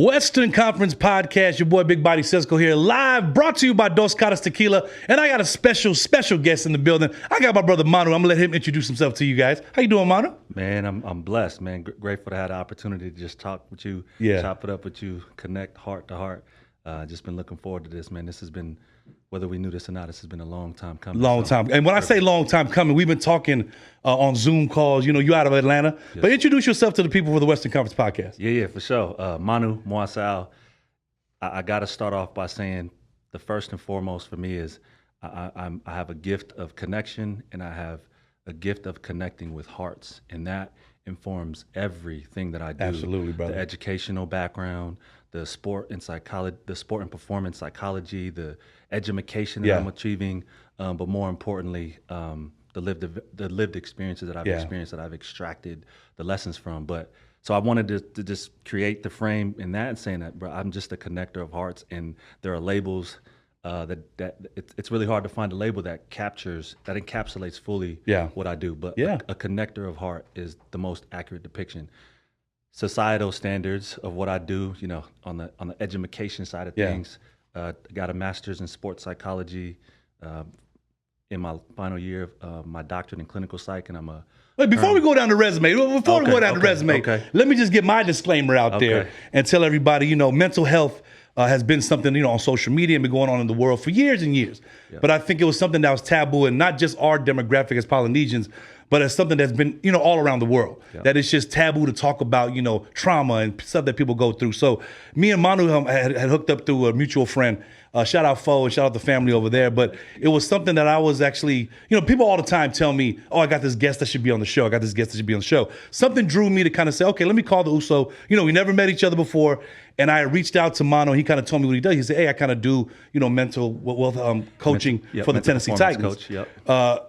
Western Conference Podcast, your boy Big Body Cisco here, live, brought to you by Dos Caras Tequila. And I got a special guest in the building. I got my brother Manu. I'm gonna let him introduce himself to you guys. How you doing, Manu? Man, I'm blessed, man. Grateful to have the opportunity to just talk with you, chop it up with you, connect heart to heart. Just been looking forward to this, man. This has been, whether we knew this or not, this has been a long time coming. Long time. And when I say long time coming, we've been talking on Zoom calls. You know, you out of Atlanta. Yes. But introduce yourself to the people for the Western Conference Podcast. Yeah, for sure. Manu Muasau. I got to start off by saying the first and foremost for me is I have a gift of connection, and I have a gift of connecting with hearts. And that informs everything that I do. Absolutely, brother. The educational background, the sport and psychology, the sport and performance psychology, the education that I'm achieving, but more importantly, the lived experiences that I've experienced, that I've extracted the lessons from. But so I wanted to just create the frame in that and saying that, bro, I'm just a connector of hearts, and there are labels that it's really hard to find a label that encapsulates fully what I do. But a connector of heart is the most accurate depiction. Societal standards of what I do, you know, on the education side of things. Got a master's in sports psychology in my final year of my doctorate in clinical psych, and I'm a. Wait, before we go down the resume, let me just get my disclaimer out there and tell everybody, you know, mental health has been something, you know, on social media and been going on in the world for years and years. But I think it was something that was taboo, and not just our demographic as Polynesians, but it's something that's been, you know, all around the world. That it's just taboo to talk about, you know, trauma and stuff that people go through. So me and Manu had hooked up through a mutual friend. Shout out Fo and shout out the family over there. But it was something that I was actually, you know, people all the time tell me, oh, I got this guest that should be on the show. I got this guest that should be on the show. Something drew me to kind of say, okay, let me call the Uso. You know, we never met each other before. And I reached out to Manu. He kind of told me what he does. He said, hey, I kind of do, you know, mental coaching for the Tennessee Titans. Coach,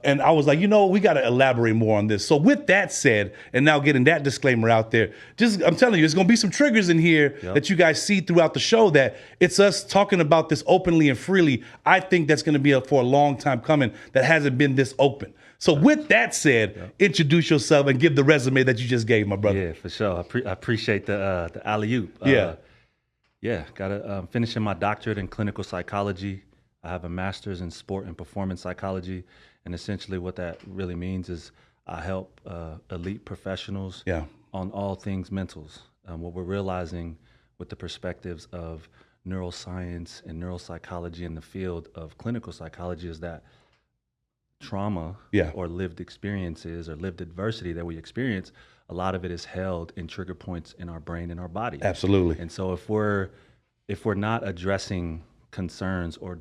and I was like, you know, we got to elaborate more on this. So with that said, and now getting that disclaimer out there, just I'm telling you, there's going to be some triggers in here that you guys see throughout the show that it's us talking about this openly and freely. I think that's going to be for a long time coming that hasn't been this open. So with that said, introduce yourself and give the resume that you just gave, my brother. Yeah, for sure. I appreciate the alley-oop. Finishing my doctorate in clinical psychology. I have a master's in sport and performance psychology. And essentially what that really means is I help elite professionals on all things mentals. What we're realizing with the perspectives of neuroscience and neuropsychology in the field of clinical psychology is that trauma or lived experiences or lived adversity that we experience, a lot of it is held in trigger points in our brain and our body. Absolutely. And so if we're not addressing concerns or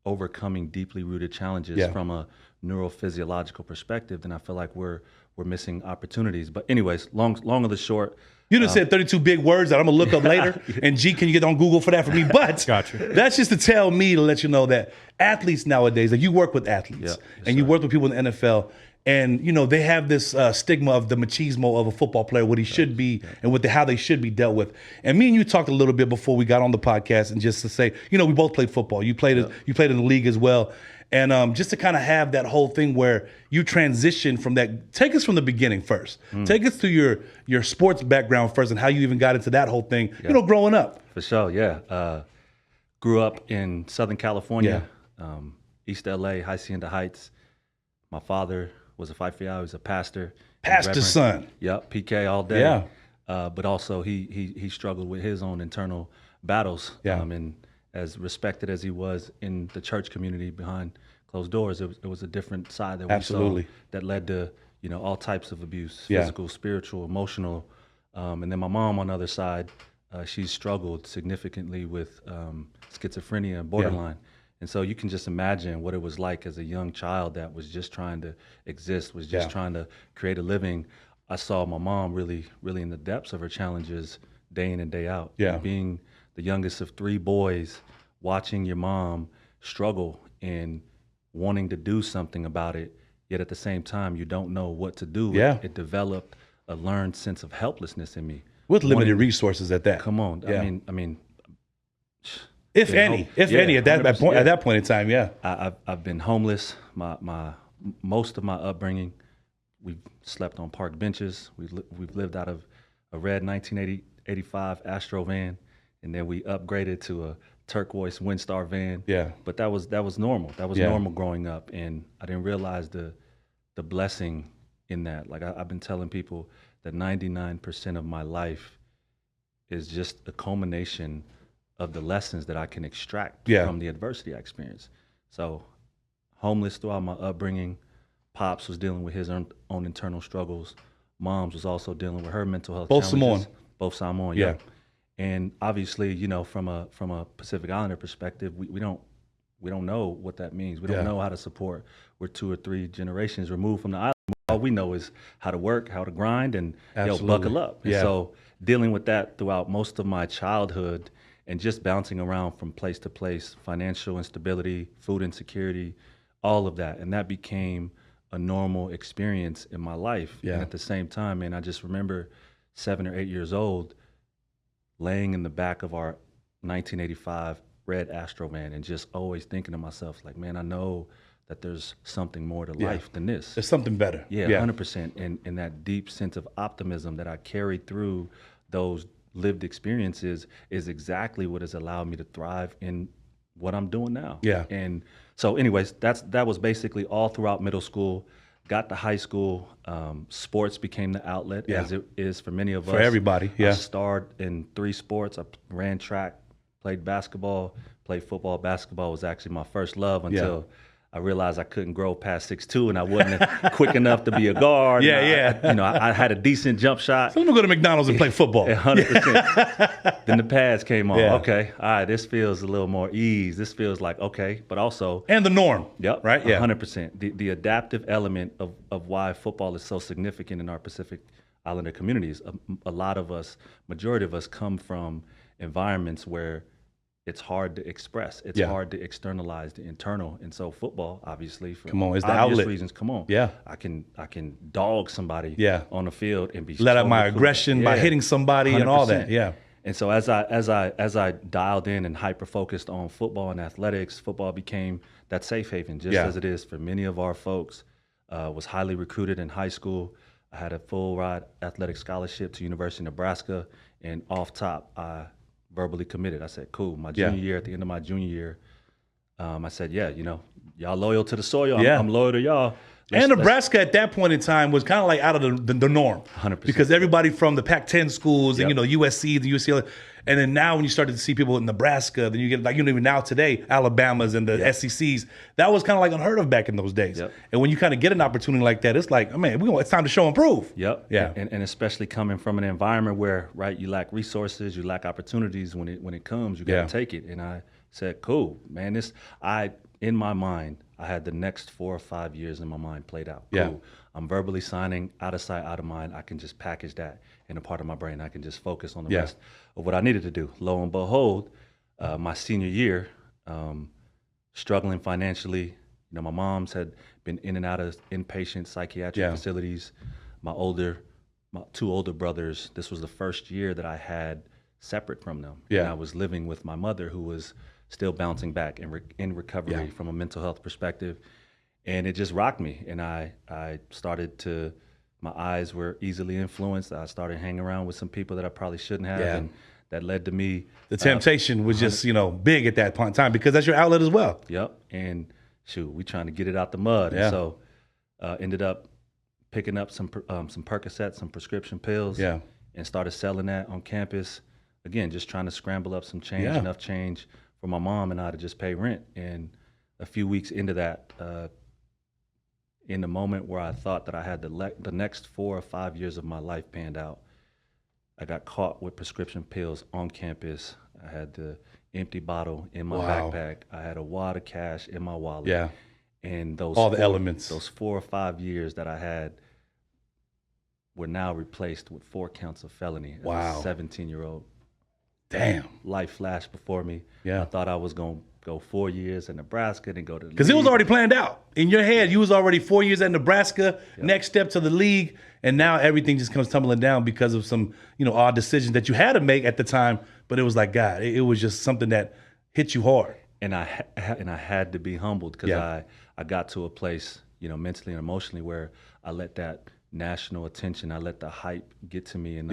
overcoming deeply rooted challenges from a neurophysiological perspective, then I feel like we're missing opportunities. But anyways, long of the short. You just said 32 big words that I'm gonna look up later. And G, can you get on Google for that for me? But that's just to tell me, to let you know that athletes nowadays, like you work with athletes and you work with people in the NFL, and you know they have this stigma of the machismo of a football player, what he should be and how they should be dealt with. And me and you talked a little bit before we got on the podcast, and just to say, you know, we both played football. You played in the league as well. And just to kind of have that whole thing where you transition from that, take us from the beginning first. Take us through your sports background first and how you even got into that whole thing, you know, growing up. For sure, grew up in Southern California, East LA, Hacienda Heights. My father was a Phi Phi, he was a pastor. Pastor's son. Yep, PK all day. But also he struggled with his own internal battles. And as respected as he was in the church community behind closed doors, it was a different side that we saw that led to, you know, all types of abuse, physical, spiritual, emotional. And then my mom on the other side, she struggled significantly with schizophrenia and borderline. And so you can just imagine what it was like as a young child that was just trying to exist, was just trying to create a living. I saw my mom really, really in the depths of her challenges day in and day out. Being the youngest of three boys, watching your mom struggle and wanting to do something about it, yet at the same time, you don't know what to do. It developed a learned sense of helplessness in me. With limited resources at that. Come on. I mean, if any, at that point in time, I've been homeless. Most of my upbringing, we've slept on park benches. We've lived out of a red 1985 Astro van and then we upgraded to a turquoise Windstar van. Yeah. But that was normal. That was normal growing up, and I didn't realize the blessing in that. Like I've been telling people that 99% of my life is just a culmination of the lessons that I can extract from the adversity I experienced. So homeless throughout my upbringing, Pops was dealing with his own internal struggles. Moms was also dealing with her mental health challenges. Samoan. Both Samoan, yeah. And obviously, you know, from a Pacific Islander perspective, we don't know what that means. We don't know how to support. We're 2 or 3 generations removed from the island. All we know is how to work, how to grind, and buckle up. And so dealing with that throughout most of my childhood and just bouncing around from place to place, financial instability, food insecurity, all of that. And that became a normal experience in my life. And at the same time, man, I just remember 7 or 8 years old, laying in the back of our 1985 red Astro van and just always thinking to myself, like, man, I know that there's something more to life than this. There's something better. Yeah, 100%. And that deep sense of optimism that I carried through those lived experiences is exactly what has allowed me to thrive in what I'm doing now. Yeah. And so anyways, that was basically all throughout middle school. Got to high school, sports became the outlet, as it is for many of us. For everybody, I starred in 3 sports. I ran track, played basketball, played football. Basketball was actually my first love until I realized I couldn't grow past 6'2", and I wasn't quick enough to be a guard. I had a decent jump shot. So I'm gonna go to McDonald's and play football. 100%. Then the pads came on. Yeah. Okay, all right, this feels a little more ease. This feels like, okay, but also. And the norm. Yep. Right? Yeah. 100%. The adaptive element of why football is so significant in our Pacific Islander communities. A lot of us, majority of us, come from environments where it's hard to express. It's hard to externalize the internal. And so football, obviously, for it's the obvious outlet. reasons, Yeah. I can dog somebody on the field and be let out my totally aggression by hitting somebody 100%. And all that. Yeah. And so as I dialed in and hyper focused on football and athletics, football became that safe haven, just as it is for many of our folks. Was highly recruited in high school. I had a full ride athletic scholarship to University of Nebraska, and off top, I verbally committed. I said, cool. My junior year, at the end of my junior year, I said, y'all loyal to the soil. I'm loyal to y'all. And Nebraska at that point in time was kind of like out of the norm. 100%. Because everybody from the Pac-10 schools and, USC, the UCLA. And then now when you started to see people in Nebraska, then you get, like, even now today, Alabamas and the SECs, that was kind of like unheard of back in those days. And when you kind of get an opportunity like that, it's like, oh, man, it's time to show and prove. Yeah. And especially coming from an environment where, you lack resources, you lack opportunities. When it comes, you got to take it. And I said, cool, man, in my mind, I had the next 4 or 5 years in my mind played out. Cool. I'm verbally signing, out of sight, out of mind. I can just package that in a part of my brain. I can just focus on the rest of what I needed to do. Lo and behold, my senior year, struggling financially. My moms had been in and out of inpatient psychiatric facilities. My 2 older brothers, this was the first year that I had separate from them. And I was living with my mother, who was still bouncing back and in recovery from a mental health perspective. And it just rocked me. And I started to, my eyes were easily influenced. I started hanging around with some people that I probably shouldn't have. And that led to me. The temptation was just, big at that point in time, because that's your outlet as well. Yep. And shoot, we trying to get it out the mud. And so ended up picking up some Percocets, some prescription pills. And started selling that on campus. Again, just trying to scramble up some change, enough change for my mom and I to just pay rent. And a few weeks into that, in the moment where I thought that I had the next 4 or 5 years of my life panned out, I got caught with prescription pills on campus. I had the empty bottle in my backpack. I had a wad of cash in my wallet. And all the elements. Those 4 or 5 years that I had were now replaced with 4 counts of felony as a 17-year-old. Damn. Life flashed before me. I thought I was going to go 4 years in Nebraska and go to the because it was already planned out. In your head, you was already 4 years at Nebraska, next step to the league, and now everything just comes tumbling down because of some, odd decisions that you had to make at the time, but it was like, God, it was just something that hit you hard. And I had to be humbled because I got to a place, mentally and emotionally where I let that national attention, I let the hype get to me, and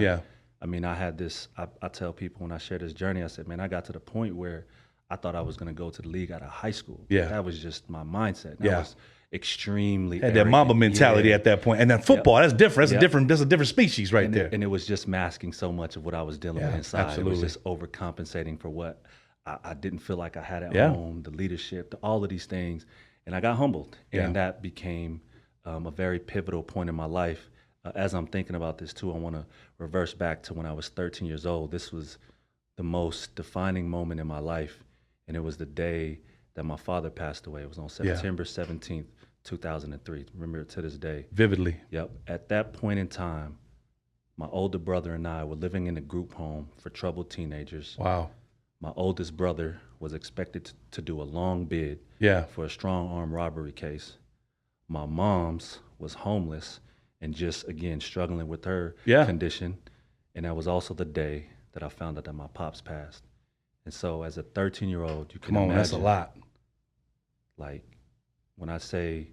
I I mean, I had this, I tell people when I share this journey, I said, man, I got to the point where I thought I was going to go to the league out of high school. Yeah. That was just my mindset. That was extremely had that Mamba mentality at that point. And then football, that's different. That's a different species right there. And it was just masking so much of what I was dealing with inside. Absolutely. It was just overcompensating for what I didn't feel like I had at home, the leadership, all of these things. And I got humbled. And that became a very pivotal point in my life. As I'm thinking about this too, I want to reverse back to when I was 13 years old. This was the most defining moment in my life. And it was the day that my father passed away. It was on September 17th, 2003. Remember it to this day. Vividly. Yep. At that point in time, my older brother and I were living in a group home for troubled teenagers. Wow. My oldest brother was expected to do a long bid for a strong arm robbery case. My mom's was homeless and just, again, struggling with her condition. And that was also the day that I found out that my pops passed. And so as a 13-year-old, you can imagine. That's a lot. Like, when I say,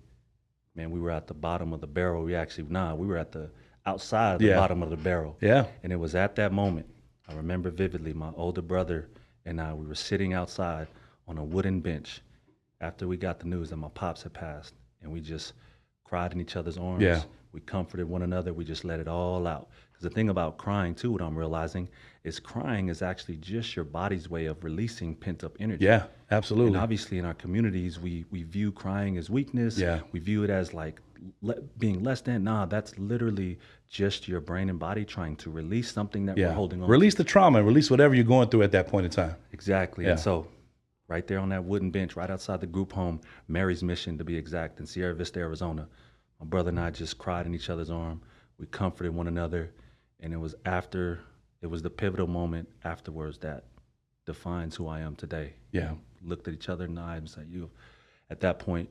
man, we were at the bottom of the barrel, we were at the outside of the bottom of the barrel. Yeah. And it was at that moment, I remember vividly, my older brother and I, we were sitting outside on a wooden bench after we got the news that my pops had passed. And we just cried in each other's arms. Yeah. We comforted one another. We just let it all out. Because the thing about crying, too, what I'm realizing is crying is actually just your body's way of releasing pent-up energy. Yeah, absolutely. And obviously in our communities, we view crying as weakness. Yeah. We view it as like being less than. Nah, that's literally just your brain and body trying to release something that we're holding on Release to. the trauma, release whatever you're going through at that point in time. Exactly. And so right there on that wooden bench, right outside the group home, Mary's Mission to be exact, in Sierra Vista, Arizona, my brother and I just cried in each other's arm. We comforted one another. And it was the pivotal moment afterwards that defines who I am today. Yeah. Looked at each other in the eyes and said, at that point,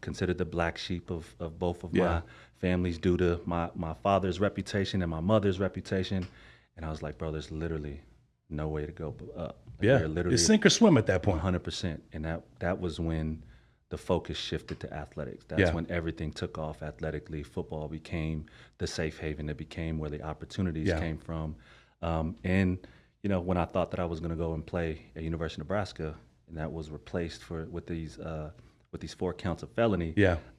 considered the black sheep of both of my families due to my father's reputation and my mother's reputation. And I was like, bro, there's literally no way to go but up. Literally it's sink or swim at that point. 100%. And that was when the focus shifted to athletics. That's when everything took off athletically. Football became the safe haven. It became where the opportunities came from. And when I thought that I was going to go and play at University of Nebraska, and that was replaced with these 4 counts of felony,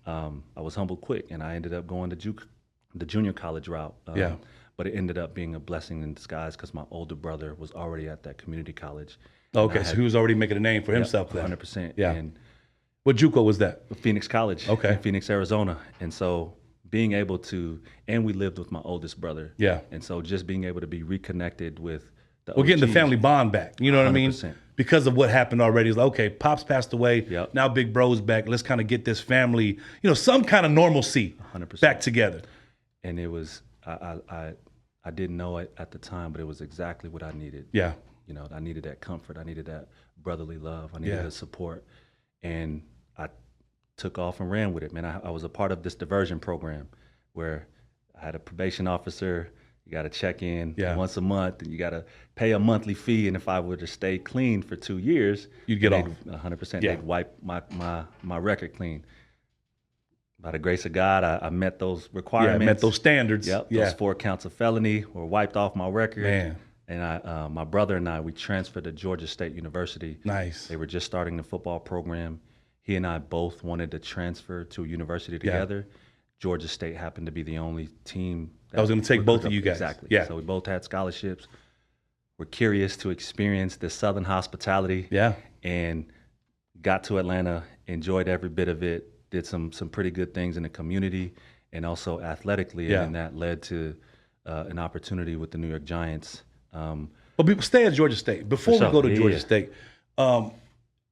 I was humbled quick, and I ended up going the junior college route. But it ended up being a blessing in disguise because my older brother was already at that community college. Okay, so he was already making a name for himself then. 100%. Yeah. And what JUCO was that? Phoenix College. Okay. In Phoenix, Arizona. And so being able to, and we lived with my oldest brother. Yeah. And so just being able to be reconnected with the getting the family bond back. You know what I mean? 100%. Because of what happened already. It's like, okay, Pops passed away. Yep. Now Big Bro's back. Let's kind of get this family, some kind of normalcy 100%. back together. And it was, I didn't know it at the time, but it was exactly what I needed. Yeah. I needed that comfort. I needed that brotherly love. I needed the support. And I took off and ran with it, man. I was a part of this diversion program where I had a probation officer. You got to check in once a month, and you got to pay a monthly fee. And if I were to stay clean for 2 years, you'd get off. 100%. They'd wipe my record clean. By the grace of God, I met those requirements. Yeah, met those standards. Yep. Those 4 counts of felony were wiped off my record. Man. And my brother and I, we transferred to Georgia State University. Nice. They were just starting the football program. He and I both wanted to transfer to a university together. Georgia State happened to be the only team that was going to take both of you guys. Exactly. Yeah. So we both had scholarships. We're curious to experience the Southern hospitality. Yeah. And got to Atlanta, enjoyed every bit of it, did some pretty good things in the community and also athletically. Yeah. And that led to an opportunity with the New York Giants. But people stay at Georgia State. Before we go to Georgia State,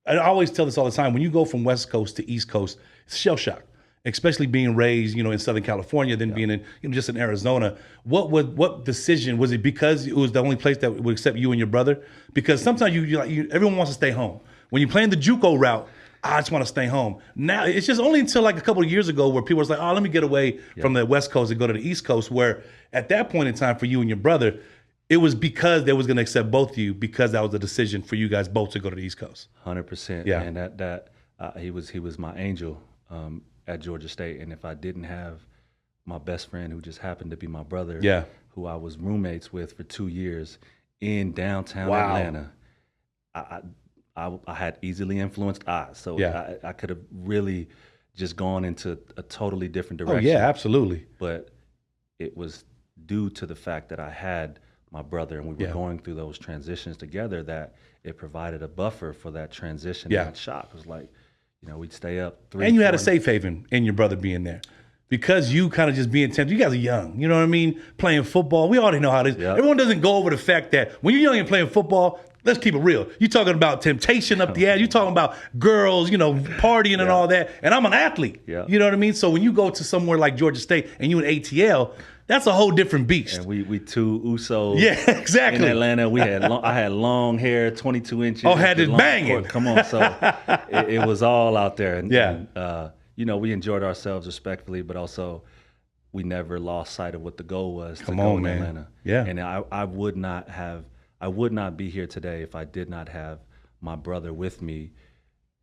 I always tell this all the time. When you go from West Coast to East Coast, it's shell shock, especially being raised, in Southern California, then being in, just in Arizona. What decision was it? Because it was the only place that would accept you and your brother? Because sometimes everyone wants to stay home. When you're playing the JUCO route, I just want to stay home. Now it's just only until like a couple of years ago where people was like, oh, let me get away from the West Coast and go to the East Coast. Where at that point in time for you and your brother, it was because they was going to accept both of you because that was the decision for you guys both to go to the East Coast. 100%. Yeah. And he was my angel at Georgia State. And if I didn't have my best friend, who just happened to be my brother, Yeah. who I was roommates with for 2 years in downtown Wow. Atlanta. I had easily influenced eyes, so Yeah. I could have really just gone into a totally different direction. Oh yeah, absolutely. But it was due to the fact that I had my brother and we were Yeah. going through those transitions together that it provided a buffer for that transition Yeah. and that shock. It was like, you know, we'd stay up 3. And you had a 4 safe haven in your brother being there. Because you kind of just being tempted. You guys are young, you know what I mean? Playing football. We already know how it is. Yep. Everyone doesn't go over the fact that when you're young and playing football, let's keep it real. You're talking about temptation up the ass. You're talking about girls, you know, partying and all that. And I'm an athlete. Yeah. You know what I mean? So when you go to somewhere like Georgia State and you in ATL, that's a whole different beast. And we two Usos. Yeah, exactly. In Atlanta, we had I had long hair, 22 inches. Oh, had it banging. Come on, so it was all out there. And, Yeah. and, you know, we enjoyed ourselves respectfully, but also we never lost sight of what the goal was to go in Atlanta. Yeah. And I would not be here today if I did not have my brother with me,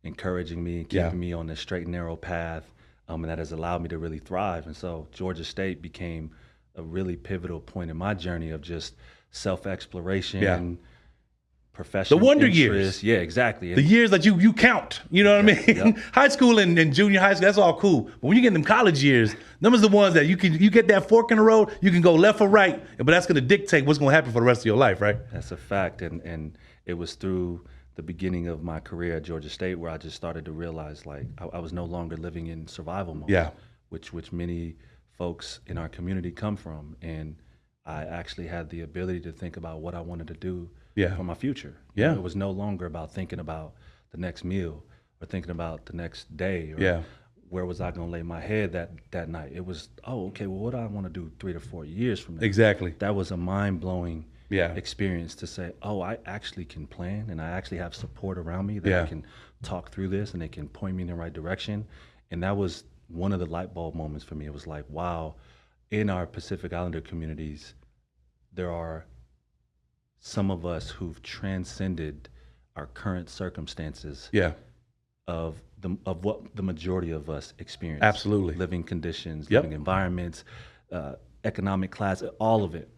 encouraging me, keeping me on this straight and narrow path, and that has allowed me to really thrive. And so Georgia State became a really pivotal point in my journey of just self-exploration, professional The wonder interest. years. Yeah, exactly. The years that you count, you know what I mean? Yep. High school and junior high school, that's all cool. But when you get in them college years, them is the ones that you get that fork in the road, you can go left or right, but that's gonna dictate what's gonna happen for the rest of your life, right? That's a fact. And it was through the beginning of my career at Georgia State where I just started to realize like I was no longer living in survival mode, which many folks in our community come from. And I actually had the ability to think about what I wanted to do for my future. Yeah. It was no longer about thinking about the next meal or thinking about the next day or where was I gonna lay my head that night. It was, okay, well, what do I wanna do 3 to 4 years from now? Exactly. That was a mind-blowing experience to say, I actually can plan and I actually have support around me that I can talk through this and they can point me in the right direction. And that was one of the light bulb moments for me. It was like, wow, in our Pacific Islander communities, there are some of us who've transcended our current circumstances of what the majority of us experience. Absolutely. Living conditions, living environments, economic class, all of it.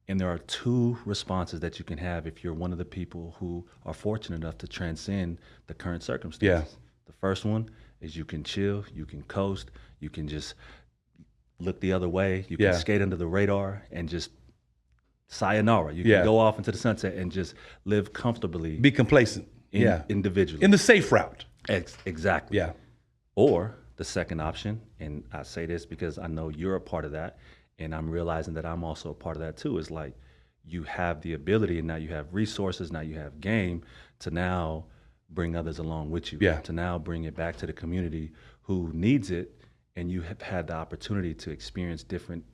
And there are 2 responses that you can have if you're one of the people who are fortunate enough to transcend the current circumstances. The first one is you can chill, you can coast, you can just look the other way, you can skate under the radar and just sayonara. You can go off into the sunset and just live comfortably. Be complacent. Individually. In the safe route. Exactly. Yeah. Or the second option, and I say this because I know you're a part of that, and I'm realizing that I'm also a part of that too, is like you have the ability and now you have resources, now you have game to now bring others along with you, to now bring it back to the community who needs it, and you have had the opportunity to experience different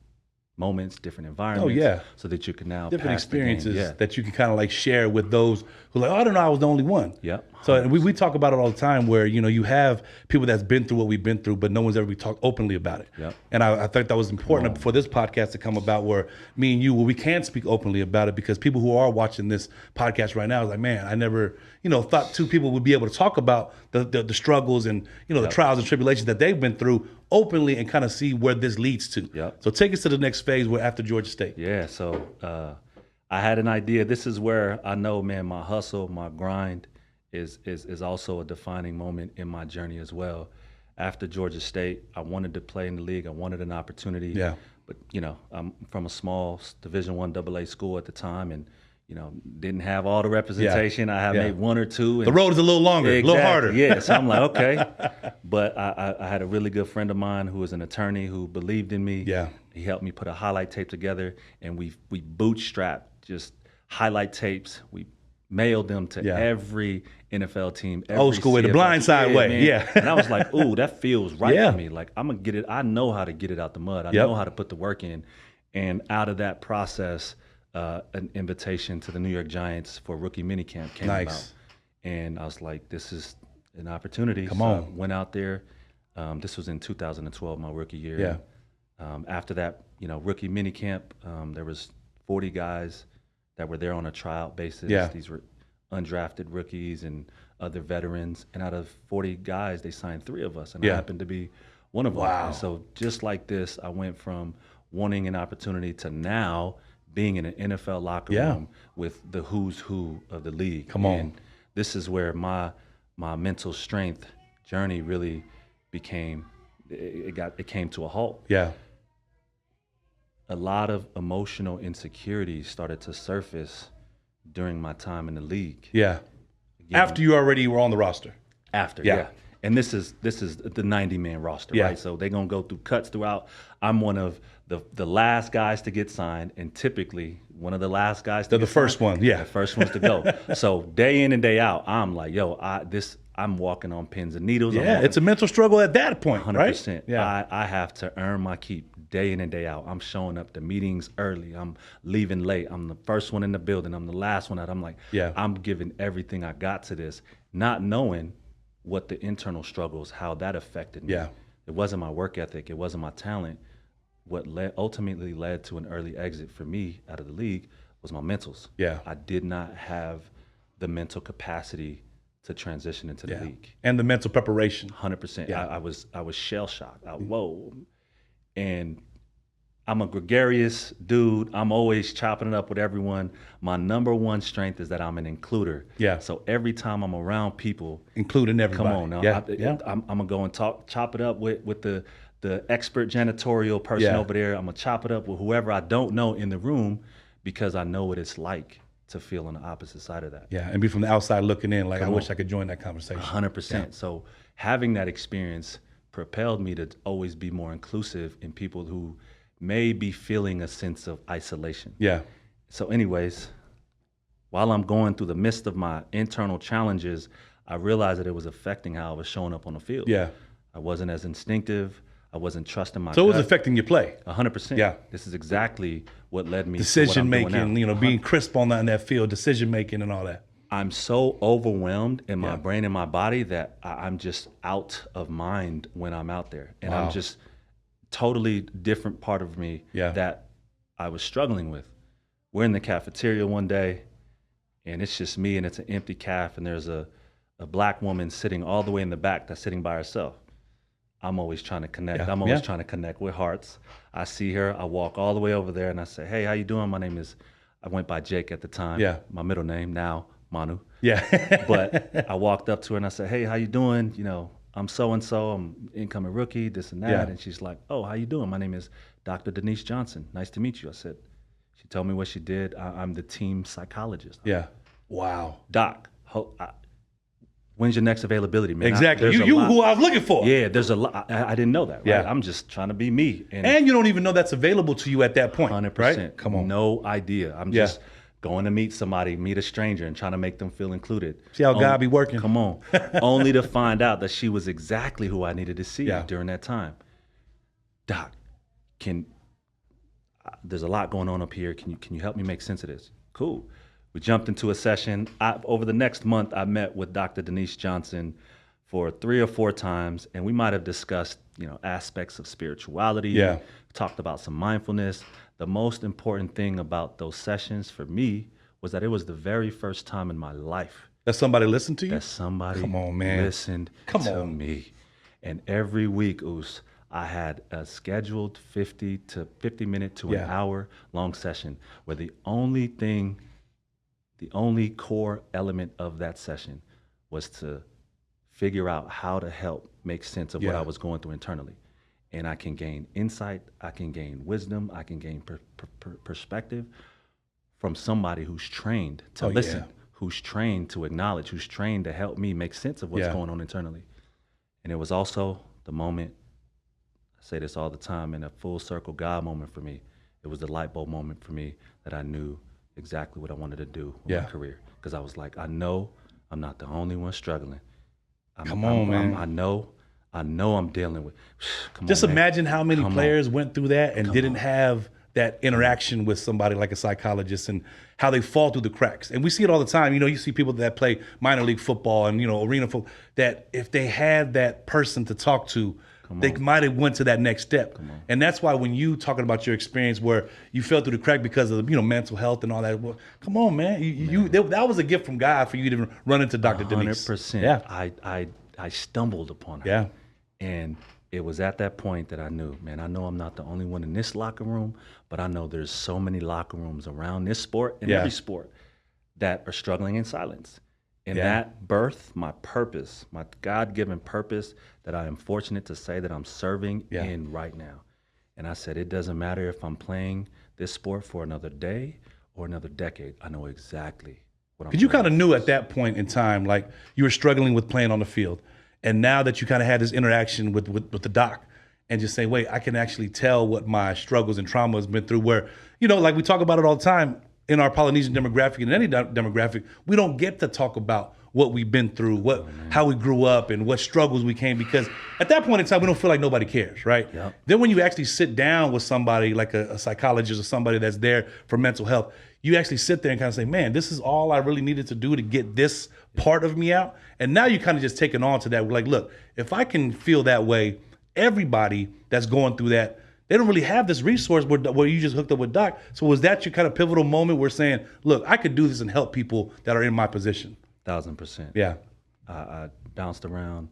moments, different environments, so that you can now different pass experiences that you can kind of like share with those who are like, I don't know, I was the only one. So we talk about it all the time where, you know, you have people that's been through what we've been through, but no one's ever talked openly about it. And I think that was important for this podcast to come about where me and you, where we can speak openly about it, because people who are watching this podcast right now is like, man, I never, you know, thought 2 people would be able to talk about the struggles and, you know, the trials and tribulations that they've been through openly and kind of see where this leads to. So take us to the next phase where after Georgia State. So I had an idea. This is where I know, man, my hustle, my grind is also a defining moment in my journey as well. After Georgia State, I wanted to play in the league. I wanted an opportunity. But, you know, I'm from a small Division I AA school at the time, and, you know, didn't have all the representation. I had maybe 1 or 2. And the road is a little longer, a little harder. So I'm like, okay. But I had a really good friend of mine who was an attorney who believed in me. He helped me put a highlight tape together, and we bootstrapped just highlight tapes. We mailed them to every NFL team. Every old school way, the blindside way. Man. And I was like, ooh, that feels right for me. Like, I'm going to get it. I know how to get it out the mud. I know how to put the work in. And out of that process, an invitation to the New York Giants for rookie minicamp came about. And I was like, this is an opportunity. Come on. I went out there. This was in 2012, my rookie year. After that, you know, rookie minicamp, there was 40 guys that were there on a tryout basis. These were undrafted rookies and other veterans. And out of 40 guys, they signed 3 of us. And I happened to be One of them. Wow. And so just like this, I went from wanting an opportunity to now being in an NFL locker room with the who's who of the league. Come on. And this is where my mental strength journey really became, it came to a halt. Yeah. A lot of emotional insecurities started to surface during my time in the league. Yeah. Again, after you already were on the roster. After, yeah. And this is the 90-man roster, right? So they're gonna go through cuts throughout. I'm one of the last guys to get signed, and typically one of the last guys to get the first signed, one, the first ones to go. So day in and day out, I'm like, yo, I'm walking on pins and needles. Yeah, it's a mental struggle at that point, 100%, right? Yeah, I have to earn my keep day in and day out. I'm showing up to meetings early. I'm leaving late. I'm the first one in the building. I'm the last one out. I'm like, I'm giving everything I got to this, not knowing what the internal struggles, how that affected me. Yeah. It wasn't my work ethic. It wasn't my talent. What ultimately led to an early exit for me out of the league was my mentals. Yeah. I did not have the mental capacity to transition into the league. And the mental preparation. 100%. Yeah. I was shell shocked. Whoa. And I'm a gregarious dude. I'm always chopping it up with everyone. My number one strength is that I'm an includer. Yeah. So every time I'm around people, including everybody. Come on now. I'm gonna go and chop it up with the expert janitorial person over there. I'm gonna chop it up with whoever I don't know in the room, because I know what it's like to feel on the opposite side of that. Yeah, and be from the outside looking in, like, I wish I could join that conversation. 100%. Yeah. So having that experience propelled me to always be more inclusive in people who may be feeling a sense of isolation. Yeah. So anyways, while I'm going through the midst of my internal challenges, I realized that it was affecting how I was showing up on the field. Yeah. I wasn't as instinctive. I wasn't trusting my gut. So it was affecting your play. 100%. Yeah. This is exactly what led me decision to what I'm doing making, now. Being crisp on that field, decision making and all that. I'm so overwhelmed in my brain and my body that I'm just out of mind when I'm out there. And I'm just totally different part of me that I was struggling with. We're in the cafeteria one day, and it's just me, and it's an empty caf, and there's a black woman sitting all the way in the back that's sitting by herself. I'm always trying to connect. I'm always trying to connect with hearts. I see her. I walk all the way over there, and I say, hey, how you doing? My name is, I went by Jake at the time. Yeah. My middle name, now Manu. Yeah. But I walked up to her, and I said, hey, how you doing? I'm so-and-so, I'm incoming rookie, this and that. Yeah. And she's like, oh, how you doing? My name is Dr. Denise Johnson. Nice to meet you. I said, she told me what she did. I'm the team psychologist. Yeah. Wow. Doc, when's your next availability, man? Exactly. You who I was looking for. Yeah, there's a lot. I didn't know that, right? Yeah. I'm just trying to be me. And you don't even know that's available to you at that point. 100%. Right? Come on. No idea. I'm just going to meet somebody, meet a stranger, and trying to make them feel included. See how God be working? Come on. Only to find out that she was exactly who I needed to see during that time. Doc, there's a lot going on up here. Can you help me make sense of this? Cool. We jumped into a session. Over the next month, I met with Dr. Denise Johnson for 3 or 4 times, and we might have discussed, aspects of spirituality. Yeah. Talked about some mindfulness. The most important thing about those sessions for me was that it was the very first time in my life that somebody listened to you. That somebody listened to me. And every week, I had a scheduled 50 minute to an hour long session where the only core element of that session was to figure out how to help make sense of what I was going through internally. And I can gain insight, I can gain wisdom, I can gain perspective from somebody who's trained to listen, who's trained to acknowledge, who's trained to help me make sense of what's going on internally. And it was also the moment, I say this all the time, in a full circle God moment for me. It was the light bulb moment for me that I knew exactly what I wanted to do with my career. Because I was like, I know I'm not the only one struggling. Man. I know I'm dealing with. Just imagine how many players went through that and didn't have that interaction with somebody like a psychologist, and how they fall through the cracks. And we see it all the time. You see people that play minor league football and arena football, that if they had that person to talk to, they might have went to that next step. And that's why when you talking about your experience where you fell through the crack because of mental health and all that, well, come on, man. That was a gift from God for you to run into Dr. Denise. 100%. Yeah. I stumbled upon her. Yeah. And it was at that point that I knew, man, I know I'm not the only one in this locker room, but I know there's so many locker rooms around this sport and every sport that are struggling in silence. And that birthed my purpose, my God-given purpose that I am fortunate to say that I'm serving in right now. And I said, it doesn't matter if I'm playing this sport for another day or another decade. I know exactly what I'm doing. Because you kind of knew at that point in time, like you were struggling with playing on the field. And now that you kind of had this interaction with the doc and just say, wait, I can actually tell what my struggles and trauma has been through, where, you know, like we talk about it all the time, in our Polynesian demographic and any demographic, we don't get to talk about what we've been through, how we grew up and what struggles we came, because at that point in time, we don't feel like nobody cares, right? Yep. Then when you actually sit down with somebody like a psychologist or somebody that's there for mental health, you actually sit there and kind of say, man, this is all I really needed to do to get this part of me out. And now you kind of just taking on to that. We're like, look, if I can feel that way, everybody that's going through that, they don't really have this resource where you just hooked up with Doc. So was that your kind of pivotal moment where saying, look, I could do this and help people that are in my position? 1,000%. Yeah. I bounced around.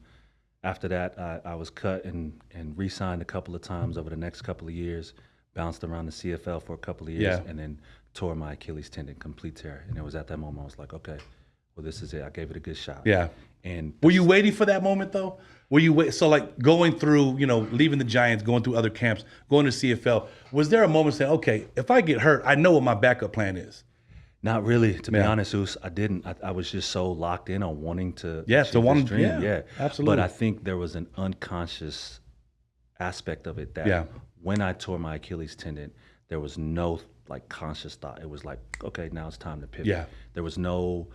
After that, I was cut and re-signed a couple of times over the next couple of years, bounced around the CFL for a couple of years, and then tore my Achilles tendon, complete tear. And it was at that moment I was like, okay, well, this is it. I gave it a good shot. Yeah. And were you waiting for that moment though? So like going through, you know, leaving the Giants, going through other camps, going to CFL, was there a moment saying, okay, if I get hurt, I know what my backup plan is? Not really, to be honest, Oos. I didn't. I was just so locked in on wanting to achieve this dream. Yeah, absolutely. But I think there was an unconscious aspect of it that when I tore my Achilles tendon, there was no like conscious thought. It was like, okay, now it's time to pivot. Yeah. There was no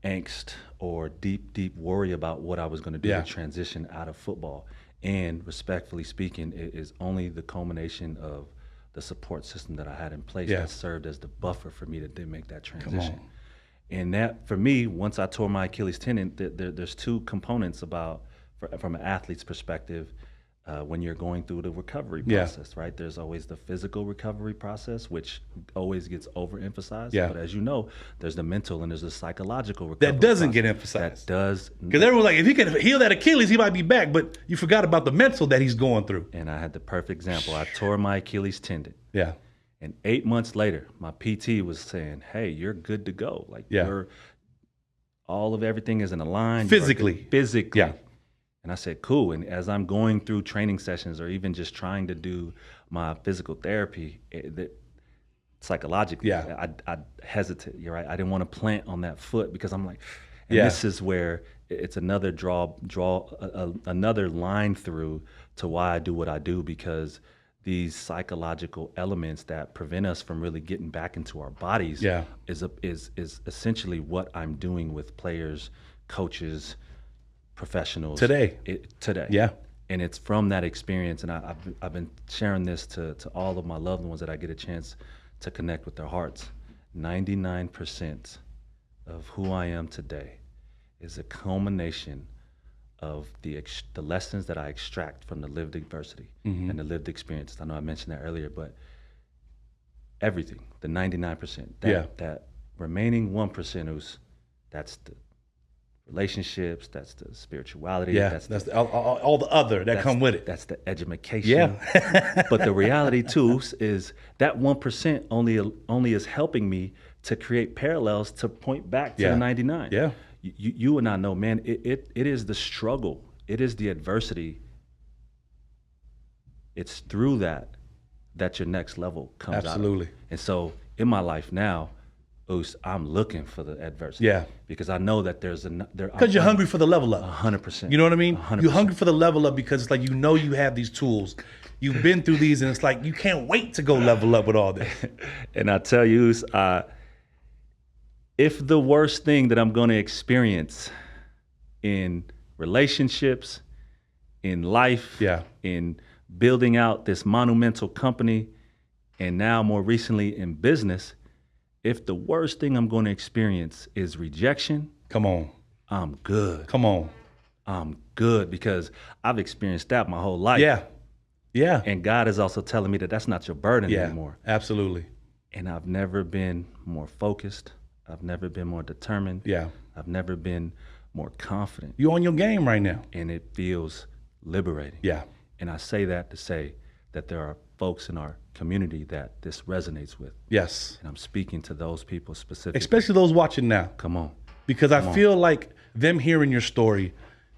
angst or deep worry about what I was going to do to transition out of football. And respectfully speaking, it is only the culmination of the support system that I had in place that served as the buffer for me to then make that transition. And that, for me, once I tore my Achilles tendon, there's two components from an athlete's perspective, when you're going through the recovery process, right? There's always the physical recovery process, which always gets overemphasized. Yeah. But as you know, there's the mental and there's the psychological recovery that doesn't process. get emphasized. That does. Because everyone's like, if he can heal that Achilles, he might be back. But you forgot about the mental that he's going through. And I had the perfect example. I tore my Achilles tendon. Yeah. And 8 months later, my PT was saying, hey, you're good to go. Like, all of everything is in a line. Physically. Yeah. And I said, cool. And as I'm going through training sessions or even just trying to do my physical therapy, psychologically, I hesitate. You're right. I didn't want to plant on that foot because I'm like, and this is where it's another another line through to why I do what I do, because these psychological elements that prevent us from really getting back into our bodies is essentially what I'm doing with players, coaches, professionals today. Yeah. And it's from that experience, and I've been sharing this to all of my loved ones that I get a chance to connect with their hearts. 99% of who I am today is a culmination of the lessons that I extract from the lived adversity and the lived experience. I know I mentioned that earlier, but everything, the 99%, that remaining 1% that's the relationships, that's the spirituality, that's all the other that come with it. That's the education. But the reality too is that 1% only is helping me to create parallels to point back to the 99. Yeah. You and I know, man, it is the struggle, it is the adversity. It's through that your next level comes out. Absolutely. And so in my life now, I'm looking for the adversity. Because I know that because you're hungry for the level up. 100%. You know what I mean? 100%. You're hungry for the level up because it's like, you know, you have these tools. You've been through these, and it's like, you can't wait to go level up with all this. And I tell you, if the worst thing that I'm going to experience in relationships, in life, in building out this monumental company, and now more recently in business, if the worst thing I'm going to experience is rejection, come on, I'm good. Come on. I'm good, because I've experienced that my whole life. Yeah. And God is also telling me that that's not your burden anymore. Absolutely. And I've never been more focused. I've never been more determined. I've never been more confident. You're on your game right now. And it feels liberating. Yeah. And I say that to say that there are folks in our community that this resonates with. Yes. And I'm speaking to those people specifically. Especially those watching now. Come on. Because I feel like them hearing your story,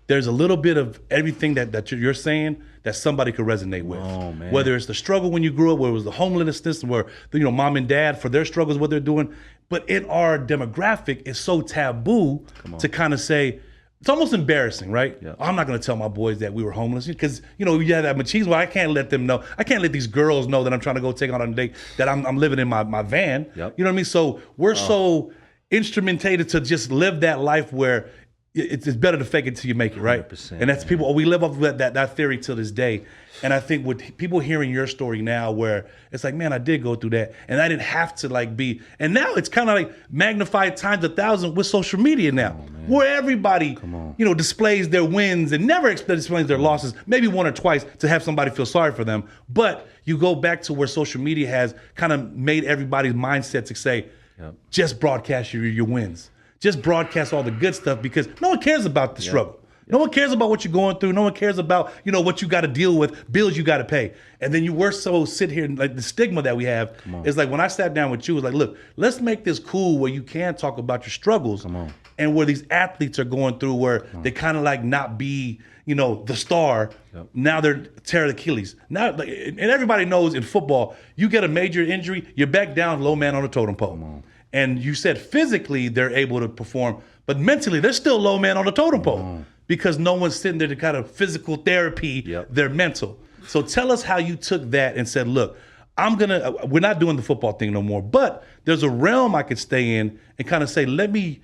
there's a little bit of everything that you're saying that somebody could resonate with. Oh, man. Whether it's the struggle when you grew up, where it was the homelessness, where mom and dad for their struggles, what they're doing. But in our demographic, it's so taboo to kind of say, it's almost embarrassing, right? Yeah. I'm not going to tell my boys that we were homeless because, you have that machismo. I can't let them know. I can't let these girls know that I'm trying to go take out on a date, that I'm living in my van. Yep. You know what I mean? So we're so instrumentated to just live that life where it's better to fake it till you make it, right? And that's people, we live off of that theory till this day. And I think with people hearing your story now where it's like, man, I did go through that and I didn't have to be, and now it's kind of like magnified times 1,000 with social media now, where everybody, displays their wins and never displays their losses, maybe one or twice to have somebody feel sorry for them. But you go back to where social media has kind of made everybody's mindset to say, just broadcast your wins. Just broadcast all the good stuff because no one cares about the struggle. No one cares about what you're going through. No one cares about, what you got to deal with, bills you got to pay. And then we're so sit here, like the stigma that we have is like when I sat down with you, it's like, look, let's make this cool where you can talk about your struggles and where these athletes are going through where they kind of like not be, the star. Now they're tearing Achilles. Now, and everybody knows in football, you get a major injury, you're back down, low man on the totem pole. And you said physically they're able to perform, but mentally they're still low man on the totem pole because no one's sitting there to kind of physical therapy their mental. So tell us how you took that and said, look, we're not doing the football thing no more, but there's a realm I could stay in and kind of say, let me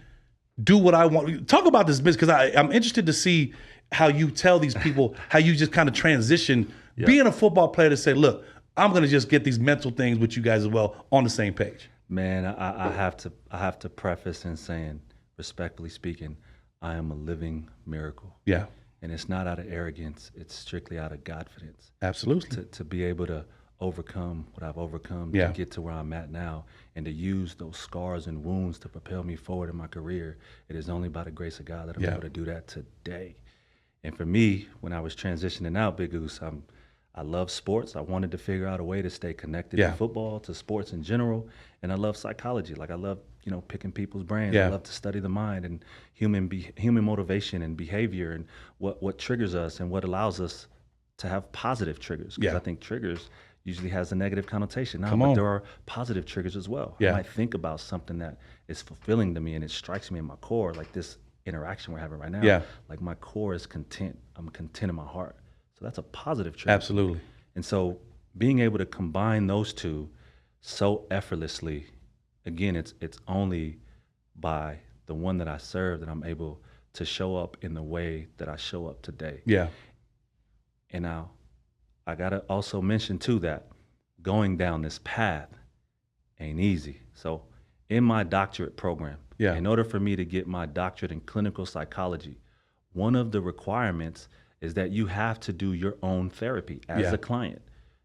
do what I want. Talk about this business because I'm interested to see how you tell these people, how you just kind of transition being a football player to say, look, I'm going to just get these mental things with you guys as well on the same page. Man, I have to preface in saying, respectfully speaking, I am a living miracle. Yeah. And it's not out of arrogance, it's strictly out of Godfidence. Absolutely. To be able to overcome what I've overcome to get to where I'm at now and to use those scars and wounds to propel me forward in my career. It is only by the grace of God that I'm able to do that today. And for me, when I was transitioning out, Big Goose, I love sports. I wanted to figure out a way to stay connected to football, to sports in general. And I love psychology. Like I love, picking people's brains. I love to study the mind and human motivation and behavior and what triggers us and what allows us to have positive triggers. Because I think triggers usually has a negative connotation. But there are positive triggers as well. I might think about something that is fulfilling to me and it strikes me in my core, like this interaction we're having right now. Like my core is content. I'm content in my heart. So that's a positive trigger. Absolutely. And so being able to combine those two so effortlessly, again, it's only by the one that I serve that I'm able to show up in the way that I show up today. Yeah. And now I got to also mention too that going down this path ain't easy. So in my doctorate program, in order for me to get my doctorate in clinical psychology, one of the requirements is that you have to do your own therapy as a client.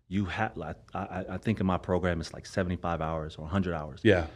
You have, I think in my program it's like 75 hours or 100 hours. Yeah.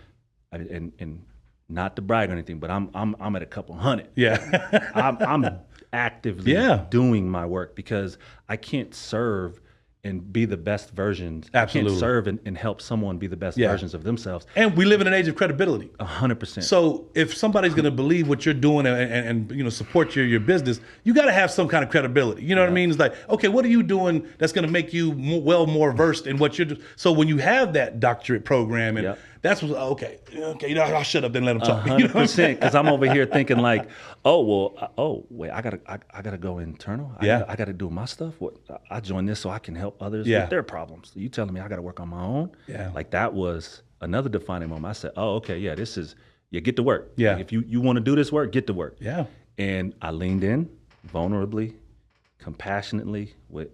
And not to brag or anything, but I'm at a couple hundred. Yeah. I'm actively doing my work because I can't serve and be the best versions. Absolutely. I can't serve and help someone be the best versions of themselves. And we live in an age of credibility. 100%. So if somebody's going to believe what you're doing and support your business, you got to have some kind of credibility. You know what I mean? It's like, okay, what are you doing that's going to make you more versed in what you're doing? So when you have that doctorate program and that's what, okay, I'll shut up and let them talk. 100%, because I'm over here thinking like, wait, I gotta go internal. I gotta do my stuff. I joined this so I can help others with their problems. So you telling me I gotta work on my own? Yeah. Like that was another defining moment. I said, this is get to work. Yeah. Like if you want to do this work, get to work. Yeah. And I leaned in vulnerably, compassionately, with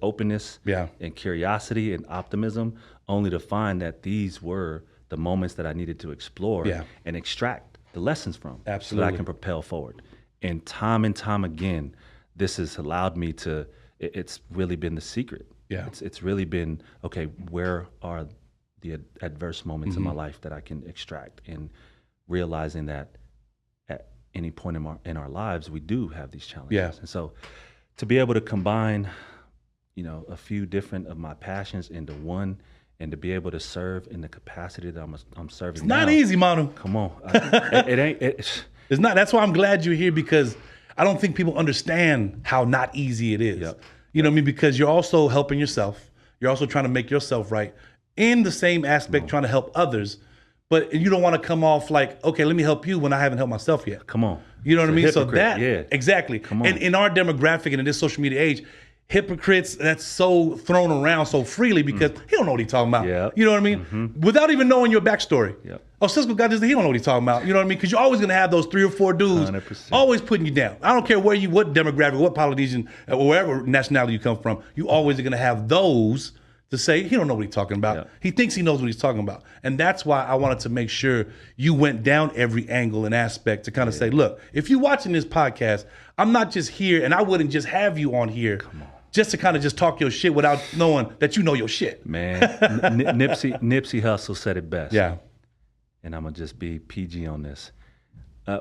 openness and curiosity and optimism, only to find that these were the moments that I needed to explore and extract the lessons from. Absolutely. So that I can propel forward. And time again, this has allowed me to, it's really been the secret. Yeah. It's really been, okay, where are the adverse moments in my life that I can extract, and realizing that at any point in our lives, we do have these challenges. Yeah. And so to be able to combine, a few different of my passions into one, and to be able to serve in the capacity that I'm serving. It's not easy, Manu. Come on, it ain't. It's not. That's why I'm glad you're here, because I don't think people understand how not easy it is. Yep. You know what I mean? Because you're also helping yourself. You're also trying to make yourself right in the same aspect, trying to help others. But you don't want to come off like, okay, let me help you when I haven't helped myself yet. Come on. You know what I mean? So that, exactly. Come on. And in our demographic and in this social media age, hypocrites, that's so thrown around so freely because he don't know what he's talking about. Yep. You know what I mean? Without even knowing your backstory. Yep. Oh, Cisco got this, he don't know what he's talking about. You know what I mean? Because you're always going to have those 3 or 4 dudes 100%. always putting you down. I don't care what demographic, what Polynesian, or wherever nationality you come from, you always are going to have those to say, he don't know what he's talking about. Yep. He thinks he knows what he's talking about. And that's why I wanted to make sure you went down every angle and aspect to kind of say, look, if you're watching this podcast, I'm not just here, and I wouldn't just have you on here just to kind of just talk your shit without knowing that you know your shit. Man, Nipsey Hussle said it best. Yeah. And I'm going to just be PG on this.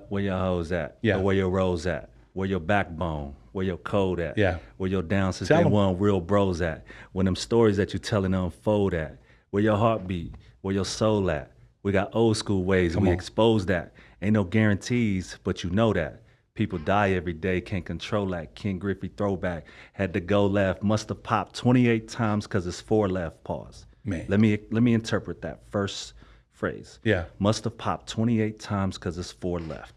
Where your hoes at? Yeah. Or where your rose at? Where your backbone? Where your code at? Yeah. Where your down since Tell day 'em. one real bros at? When them stories that you telling unfold at? Where your heartbeat? Where your soul at? We got old school ways and we expose that. Ain't no guarantees, but you know that. People die every day, can't control that. King Griffey throwback, had to go left, must have popped 28 times because it's 4 left, pause. Man. Let me interpret that first phrase. Yeah. Must have popped 28 times because it's 4 left.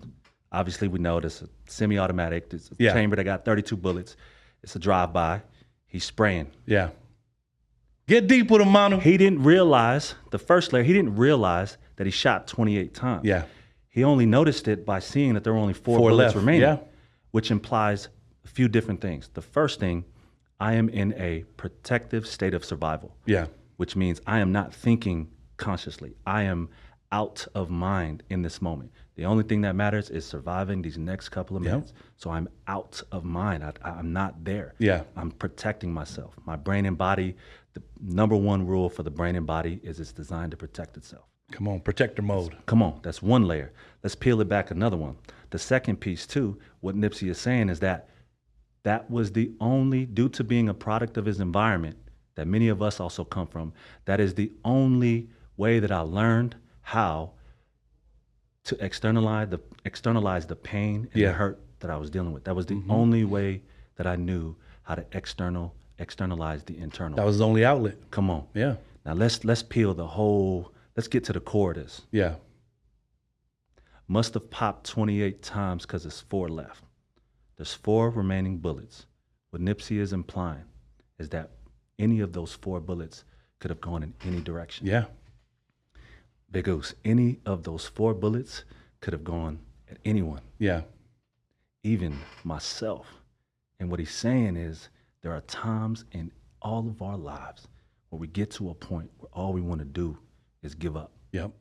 Obviously, we know this is a semi-automatic. It's a chamber that got 32 bullets. It's a drive-by. He's spraying. Yeah. Get deep with him, Manu. He didn't realize, the first layer, he didn't realize that he shot 28 times. Yeah. He only noticed it by seeing that there were only 4 bullets left. remaining, Yeah. which implies a few different things. The first thing, I am in a protective state of survival. Yeah. Which means I am not thinking consciously. I am out of mind in this moment. The only thing that matters is surviving these next couple of minutes. So I'm out of mind. I'm not there. Yeah. I'm protecting myself. My brain and body, the number one rule for the brain and body is it's designed to protect itself. Come on, protector mode. Come on, that's one layer. Let's peel it back another one. The second piece too, what Nipsey is saying is that was the only, due to being a product of his environment that many of us also come from, that is the only way that I learned how to externalize the pain and the hurt that I was dealing with. That was the only way that I knew how to externalize the internal. That was the only outlet. Come on. Yeah. Now let's peel the whole, let's get to the core of this. Yeah. Must have popped 28 times because there's 4 left. There's 4 remaining bullets. What Nipsey is implying is that any of those 4 bullets could have gone in any direction. Yeah. Big Goose, any of those 4 bullets could have gone at anyone. Yeah. Even myself. And what he's saying is there are times in all of our lives where we get to a point where all we want to do is give up. Yep.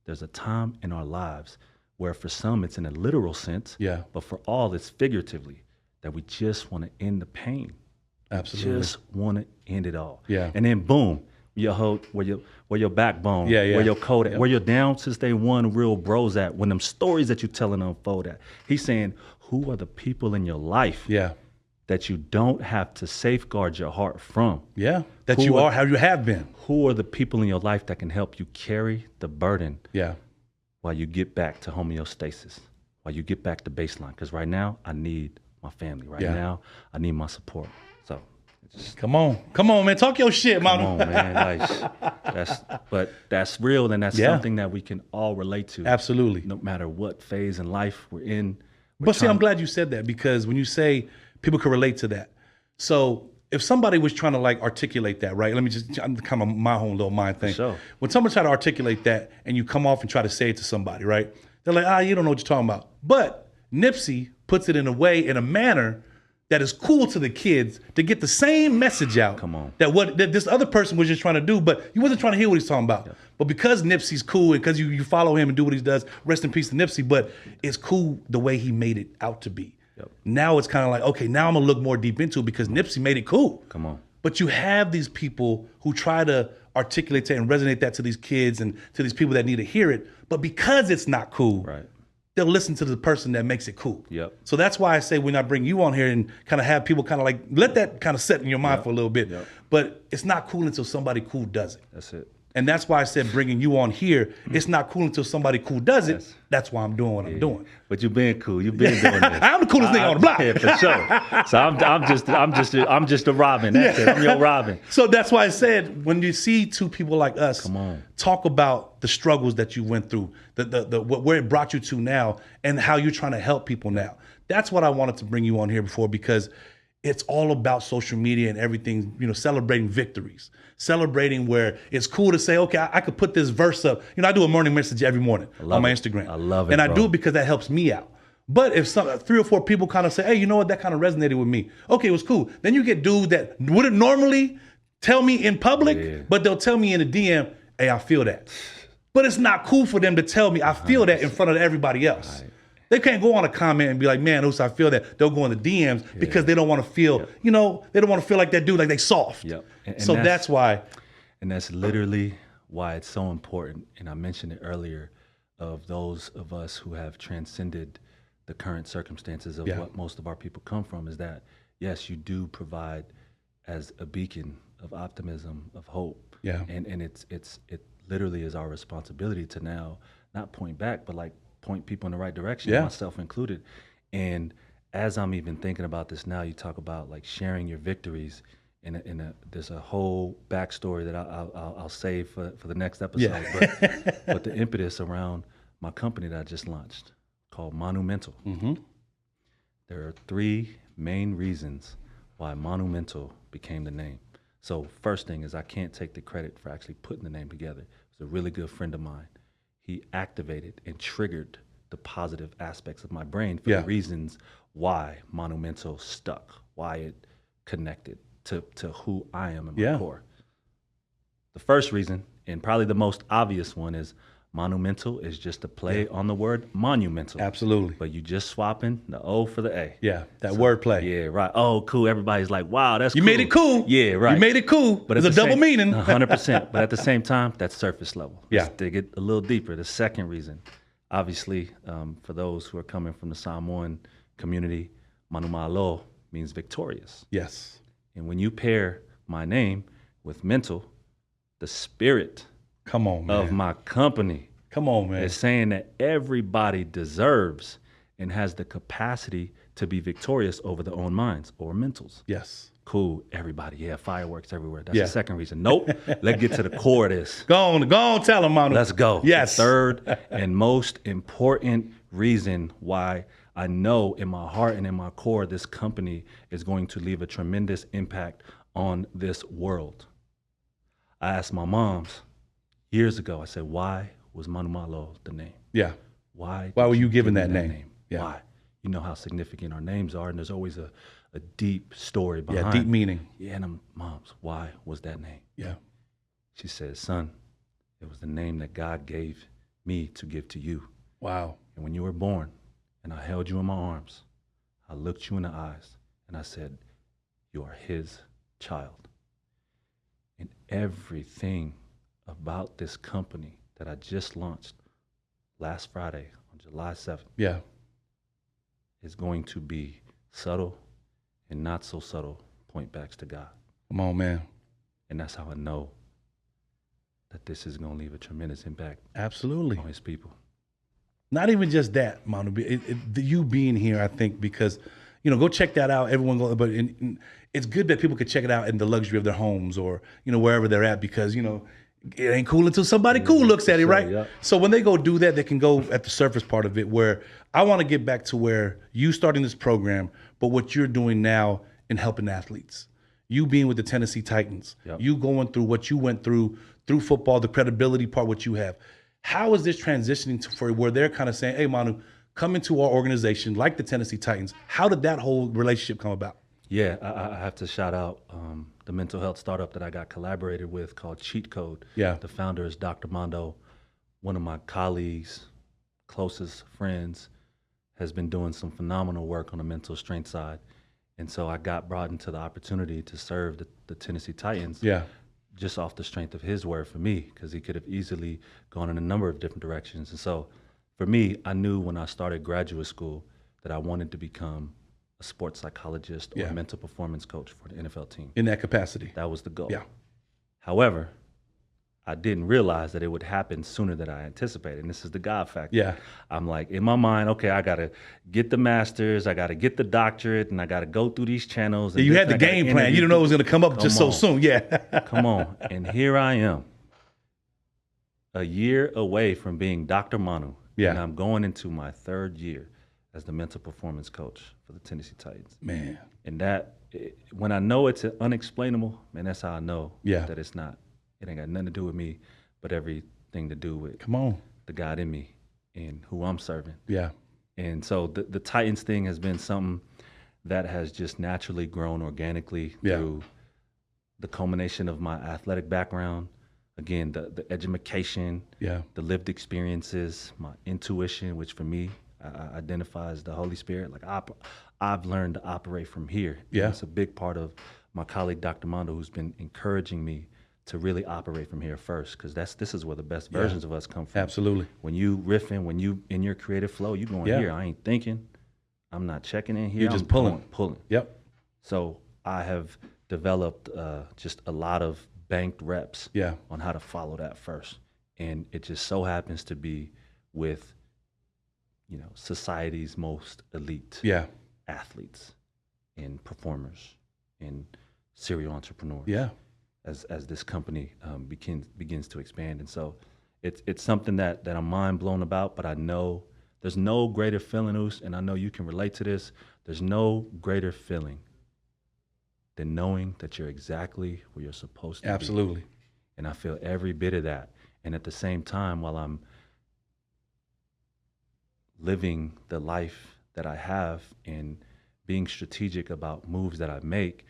There's a time in our lives where for some it's in a literal sense, but for all it's figuratively, that we just want to end the pain. Absolutely. Just want to end it all. Yeah. And then boom, where your backbone, where your code at, where your down since day one real bros at, when them stories that you telling unfold at. He's saying, who are the people in your life that you don't have to safeguard your heart from? Yeah. That you are how you have been. Who are the people in your life that can help you carry the burden while you get back to homeostasis, while you get back to baseline? Because right now, I need my family. Right now, I need my support. So come on, man. Talk your shit, Manu. Come on, man. But that's real, and that's something that we can all relate to. Absolutely. No matter what phase in life we're in. But see, I'm glad you said that, because when you say people can relate to that. So if somebody was trying to like articulate that, right? Let me just kind of my own little mind thing. Sure. When someone try to articulate that and you come off and try to say it to somebody, right? They're like, you don't know what you're talking about. But Nipsey puts it in a way, in a manner that is cool to the kids to get the same message out. Come on. That this other person was just trying to do, but you wasn't trying to hear what he's talking about. Yeah. But because Nipsey's cool and because you follow him and do what he does, rest in peace to Nipsey, but it's cool the way he made it out to be. Yep. Now it's kind of like, okay, now I'm gonna look more deep into it because Nipsey made it cool. Come on. But you have these people who try to articulate that and resonate that to these kids and to these people that need to hear it, but because it's not cool, right, they'll listen to the person that makes it cool. Yep. So that's why I say when I bring you on here and kind of have people kind of like, let that kind of set in your mind for a little bit. Yep. But it's not cool until somebody cool does it. That's it. And that's why I said bringing you on here, it's not cool until somebody cool does it. Yes. That's why I'm doing what I'm doing. But you've been cool. You've been doing this. I'm the coolest nigga on the block. Yeah, for sure. So I'm just a Robin. That's it. I'm your Robin. So that's why I said when you see two people like us talk about the struggles that you went through, where it brought you to now, and how you're trying to help people now. That's what I wanted to bring you on here before, because it's all about social media and everything, celebrating victories, celebrating where it's cool to say, okay, I could put this verse up. I do a morning message every morning on my Instagram. I love it, and I do it because that helps me out. But if 3 or 4 people kind of say, hey, you know what, that kind of resonated with me. Okay, it was cool. Then you get dudes that wouldn't normally tell me in public, but they'll tell me in a DM, hey, I feel that. But it's not cool for them to tell me I feel that in front of everybody else. Right. They can't go on a comment and be like, man, Oos, I feel that. They'll go in the DMs because they don't want to feel, they don't want to feel like that dude, like they soft. Yep. And so that's why. And that's literally why it's so important. And I mentioned it earlier, of those of us who have transcended the current circumstances of what most of our people come from, is that, yes, you do provide as a beacon of optimism, of hope. Yeah. And it literally is our responsibility to now not point back, but like point people in the right direction, myself included. And as I'm even thinking about this now, you talk about like sharing your victories. There's a whole backstory that I'll save for the next episode. But the impetus around my company that I just launched, called Monumental. There are 3 main reasons why Monumental became the name. So first thing is, I can't take the credit for actually putting the name together. It's a really good friend of mine. He activated and triggered the positive aspects of my brain for the reasons why Monumental stuck, why it connected to who I am in my core. The first reason, and probably the most obvious one, is Monumental is just a play on the word monumental. Absolutely. But you just swapping the O for the A. Yeah, that word play. Yeah, right. Oh, cool. Everybody's like, wow, that's cool. You made it cool. Yeah, right. You made it cool. But it's a double meaning. 100%. But at the same time, that's surface level. Yeah. Let's dig it a little deeper. The second reason, obviously, for those who are coming from the Samoan community, Manu Muasau means victorious. Yes. And when you pair my name with mental, the spirit of my company is saying that everybody deserves and has the capacity to be victorious over their own minds or mentals. Yes. Cool, everybody. Yeah, fireworks everywhere. That's the second reason. Nope. Let's get to the core of this. Go on, tell them, Manu. Let's go. Yes. The third and most important reason why I know in my heart and in my core this company is going to leave a tremendous impact on this world. I asked my moms years ago, I said, why was Manu Muasau the name? Yeah. Why were you given that name? Yeah. Why? You know how significant our names are, and there's always a deep story behind. Yeah, deep meaning. Yeah, and I'm, moms, why was that name? Yeah. She said, son, it was the name that God gave me to give to you. Wow. And when you were born, and I held you in my arms, I looked you in the eyes, and I said, you are his child. And everything about this company that I just launched last Friday on July 7th is going to be subtle and not so subtle point backs to God. Come on, man. And that's how I know that this is going to leave a tremendous impact. Absolutely. On his people. Not even just that, Manu. You being here, I think, because, go check that out. Everyone go, but it's good that people could check it out in the luxury of their homes or, wherever they're at, because, it ain't cool until somebody cool looks at it, right? Yeah. So when they go do that, they can go at the surface part of it, where I want to get back to where you starting this program, but what you're doing now in helping athletes. You being with the Tennessee Titans, you going through what you went through football, the credibility part, what you have. How is this transitioning to for where they're kind of saying, hey, Manu, come into our organization like the Tennessee Titans? How did that whole relationship come about? Yeah, I have to shout out the mental health startup that I got collaborated with called Cheat Code. Yeah. The founder is Dr. Mondo, one of my colleagues, closest friends, has been doing some phenomenal work on the mental strength side. And so I got brought into the opportunity to serve the Tennessee Titans just off the strength of his word for me, because he could have easily gone in a number of different directions. And so for me, I knew when I started graduate school that I wanted to become a sports psychologist or a mental performance coach for the NFL team. In that capacity. That was the goal. Yeah. However, I didn't realize that it would happen sooner than I anticipated. And this is the God factor. Yeah. I'm like, in my mind, okay, I got to get the master's, I got to get the doctorate, and I got to go through these channels. And you had the game plan. You didn't know it was going to come up just so soon. Yeah. Come on. And here I am, a year away from being Dr. Manu. Yeah. And I'm going into my 3rd year as the mental performance coach for the Tennessee Titans. Man. And when I know it's unexplainable, man, that's how I know that it's not. It ain't got nothing to do with me, but everything to do with the God in me and who I'm serving. Yeah. And so the Titans thing has been something that has just naturally grown organically through the culmination of my athletic background. Again, the education, the lived experiences, my intuition, which for me, I identify as the Holy Spirit. Like I've learned to operate from here. Yeah. It's a big part of my colleague, Dr. Mondo, who's been encouraging me to really operate from here first, because this is where the best versions of us come from. Absolutely. When you riffing, when you in your creative flow, you going here. I ain't thinking. I'm not checking in here. You're just pulling. Yep. So I have developed just a lot of banked reps on how to follow that first. And it just so happens to be with, society's most elite athletes and performers and serial entrepreneurs. Yeah. As this company begins to expand. And so it's something that I'm mind blown about, but I know there's no greater feeling, Oos, and I know you can relate to this. There's no greater feeling than knowing that you're exactly where you're supposed to be. Absolutely. And I feel every bit of that. And at the same time, while I'm living the life that I have and being strategic about moves that I make,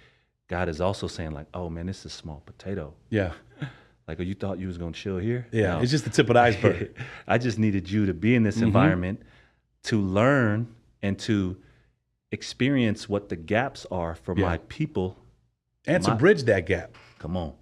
God is also saying like, oh man, this is small potato. Yeah. Like, oh, you thought you was going to chill here? Yeah, No. It's just the tip of the iceberg. I just needed you to be in this environment to learn and to experience what the gaps are for my people. And to bridge that gap. Come on.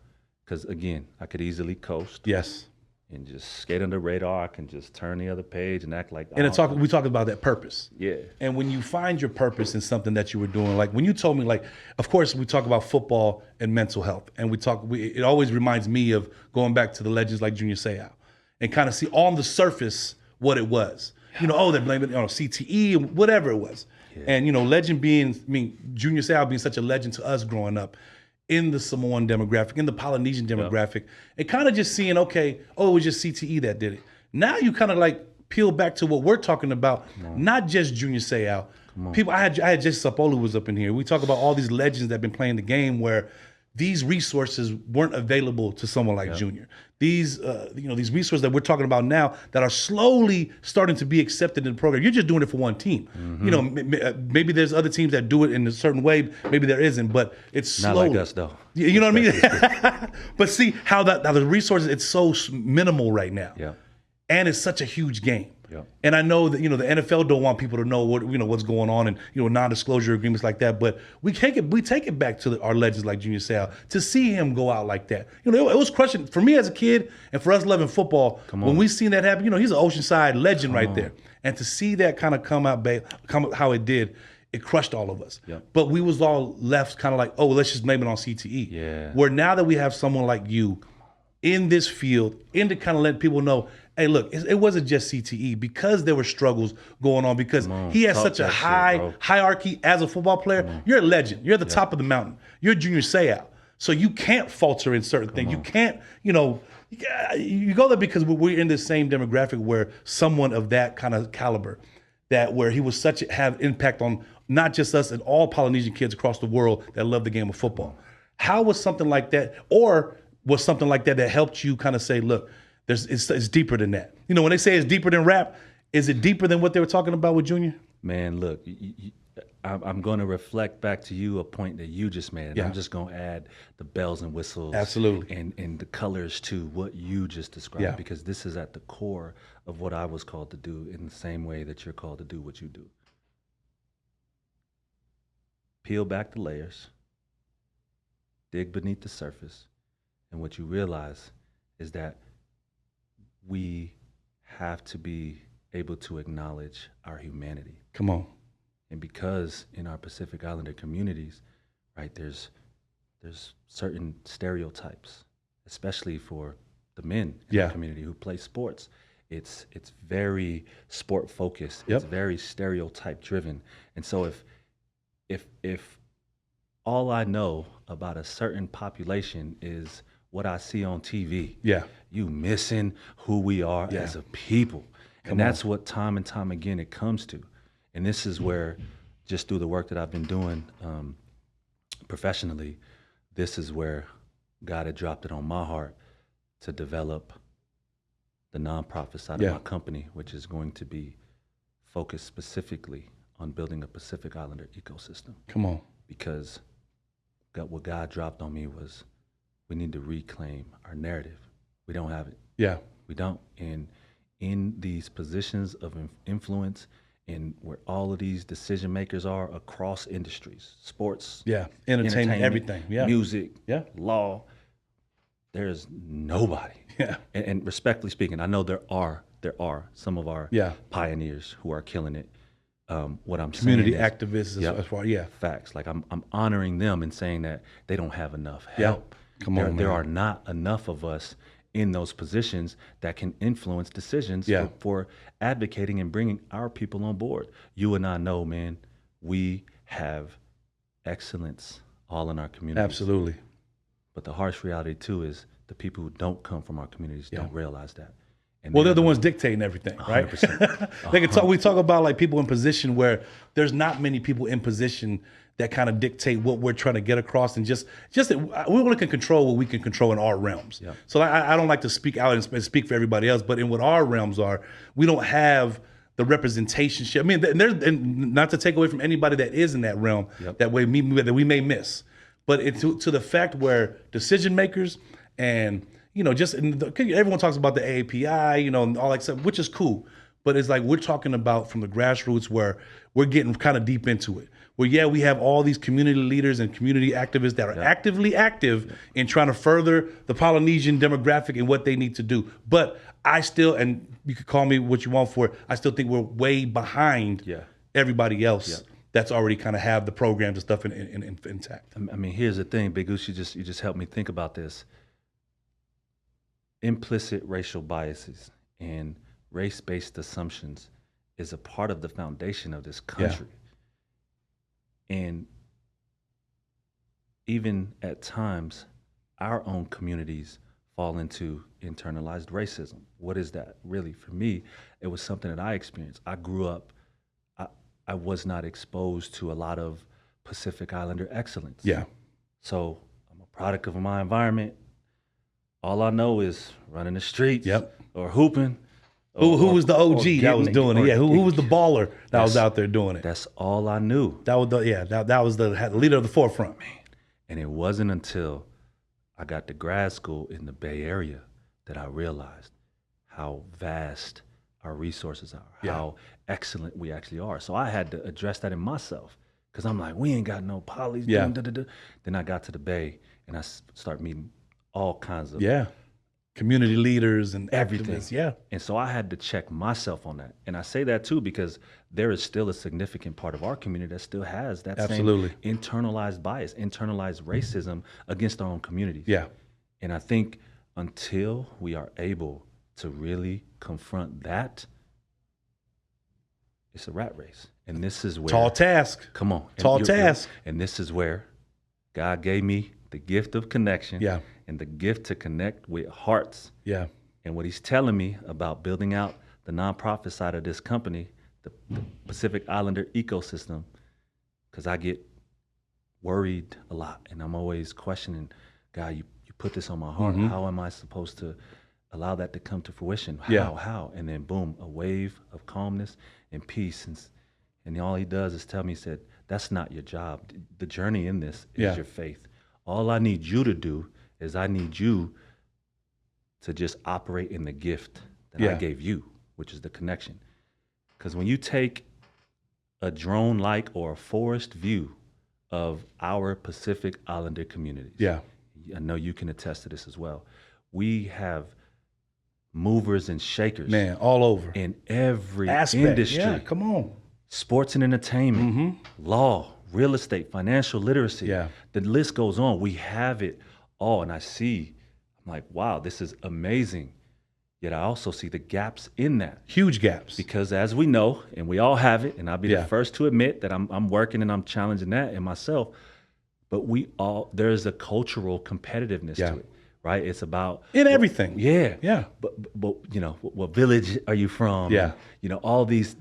Because again, I could easily coast. Yes. And just skate under the radar. I can just turn the other page and act like. And we talk about that purpose. Yeah. And when you find your purpose in something that you were doing, like when you told me, like, of course we talk about football and mental health, and it always reminds me of going back to the legends like Junior Seau, and kind of see on the surface what it was. They're blaming it on CTE and whatever it was. Yeah. And legend Junior Seau being such a legend to us growing up in the Samoan demographic, in the Polynesian demographic, and kind of just seeing, it was just CTE that did it. Now you kind of like peel back to what we're talking about, not just Junior Seau. People, I had Jesse Sapolu was up in here. We talk about all these legends that have been playing the game where these resources weren't available to someone like Junior. These, these resources that we're talking about now that are slowly starting to be accepted in the program. You're just doing it for one team. Maybe there's other teams that do it in a certain way. Maybe there isn't, but it's slowly. Not like us, though. You know what I mean? But see how the resources, it's so minimal right now. Yeah. And it's such a huge game. Yeah. And I know that the NFL don't want people to know what's going on and non-disclosure agreements like that. But we take it back to our legends like Junior Seau to see him go out like that. It was crushing for me as a kid and for us loving football. When we seen that happen, he's an Oceanside legend right there. And to see that kind of come out how it did, it crushed all of us. Yeah. But we was all left kind of like, let's just blame it on CTE. Yeah. Where now that we have someone like you in this field, and to kind of let people know, hey, look, it wasn't just CTE because there were struggles going on because he has such a hierarchy as a football player. You're a legend. You're at the top of the mountain. You're Junior Seau. So you can't falter in certain things. You can't, you go there because we're in the same demographic where someone of that kind of caliber, where he was have impact on not just us and all Polynesian kids across the world that love the game of football. How was something like that, or was something like that helped you kind of say, look, it's deeper than that? When they say it's deeper than rap, is it deeper than what they were talking about with Junior? Man, look, I'm going to reflect back to you a point that you just made. And I'm just going to add the bells and whistles. Absolutely. And the colors to what you just described, because this is at the core of what I was called to do in the same way that you're called to do what you do. Peel back the layers, dig beneath the surface, and what you realize is that we have to be able to acknowledge our humanity. Come on. And because in our Pacific Islander communities, right, there's certain stereotypes, especially for the men in our community who play sports. It's very sport focused. It's very stereotype driven. And so if all I know about a certain population is what I see on TV, you missing who we are as a people. And that's what time and time again it comes to. And this is where, just through the work that I've been doing professionally, this is where God had dropped it on my heart to develop the nonprofit side of my company, which is going to be focused specifically on building a Pacific Islander ecosystem. Come on. Because what God dropped on me was we need to reclaim our narrative. We don't have it. Yeah. We don't. And in these positions of influence and where all of these decision makers are across industries, sports, entertainment, everything, music, law, there's nobody. Yeah. And respectfully speaking, I know there are some of our pioneers who are killing it. What I'm community saying is, activists as far facts. Like I'm honoring them and saying that they don't have enough help. Come on, there are not enough of us in those positions that can influence decisions for advocating and bringing our people on board. You and I know, man, we have excellence all in our communities. Absolutely. But the harsh reality too is the people who don't come from our communities don't realize that. And well, they're the ones dictating everything, right? 100%. They can talk. We talk about like people in position where there's not many people in position that kind of dictate what we're trying to get across, and just that we only can control what we can control in our realms. Yeah. So I don't like to speak out and speak for everybody else, but in what our realms are, we don't have the representation. I mean, and not to take away from anybody that is in that realm that way that we may miss, but it's to the fact where decision makers and just everyone talks about the AAPI, and all that stuff, which is cool. But it's like we're talking about from the grassroots where we're getting kind of deep into it. Where we have all these community leaders and community activists that are actively active in trying to further the Polynesian demographic and what they need to do. But I still, and you could call me what you want for it, I still think we're way behind everybody else that's already kind of have the programs and stuff intact. I mean, here's the thing, Big Goose, you just helped me think about this. Implicit racial biases and race-based assumptions is a part of the foundation of this country. And even at times, our own communities fall into internalized racism. What is that really? For me, it was something that I experienced. I grew up, I was not exposed to a lot of Pacific Islander excellence. Yeah. So I'm a product of my environment. All I know is running the streets or hooping. Who was the OG that was doing it? Yeah, who was the baller that was out there doing it? That's all I knew. That was that was the leader of the forefront. Man. And it wasn't until I got to grad school in the Bay Area that I realized how vast our resources are, how excellent we actually are. So I had to address that in myself because I'm like, we ain't got no polys. Then I got to the Bay and I start meeting all kinds of community leaders and everything. Activists. And so I had to check myself on that. And I say that too because there is still a significant part of our community that still has that same internalized bias, internalized racism against our own communities. Yeah. And I think until we are able to really confront that, it's a rat race. And this is where tall task. Come on. Tall task. And this is where God gave me the gift of connection. Yeah. And the gift to connect with hearts. Yeah. And what he's telling me about building out the nonprofit side of this company, the Pacific Islander ecosystem, because I get worried a lot and I'm always questioning, God, you put this on my heart. How am I supposed to allow that to come to fruition? How? And then boom, a wave of calmness and peace. And all he does is tell me, he said, that's not your job. The journey in this is your faith. All I need you to do is I need you to just operate in the gift that I gave you, which is the connection. Because when you take a drone-like or a forest view of our Pacific Islander communities, I know you can attest to this as well. We have movers and shakers. Man, all over. In every aspect. industry. Yeah, come on. Sports and entertainment, law, real estate, financial literacy. Yeah. The list goes on. We have it all. And I'm like, wow, this is amazing. Yet I also see the gaps in that. Huge gaps. Because as we know, and we all have it, and I'll be the first to admit that I'm working and I'm challenging that in myself, but there's a cultural competitiveness to it, right? It's about in everything. Yeah. But you know, what village are you from? Yeah. And, you know, all these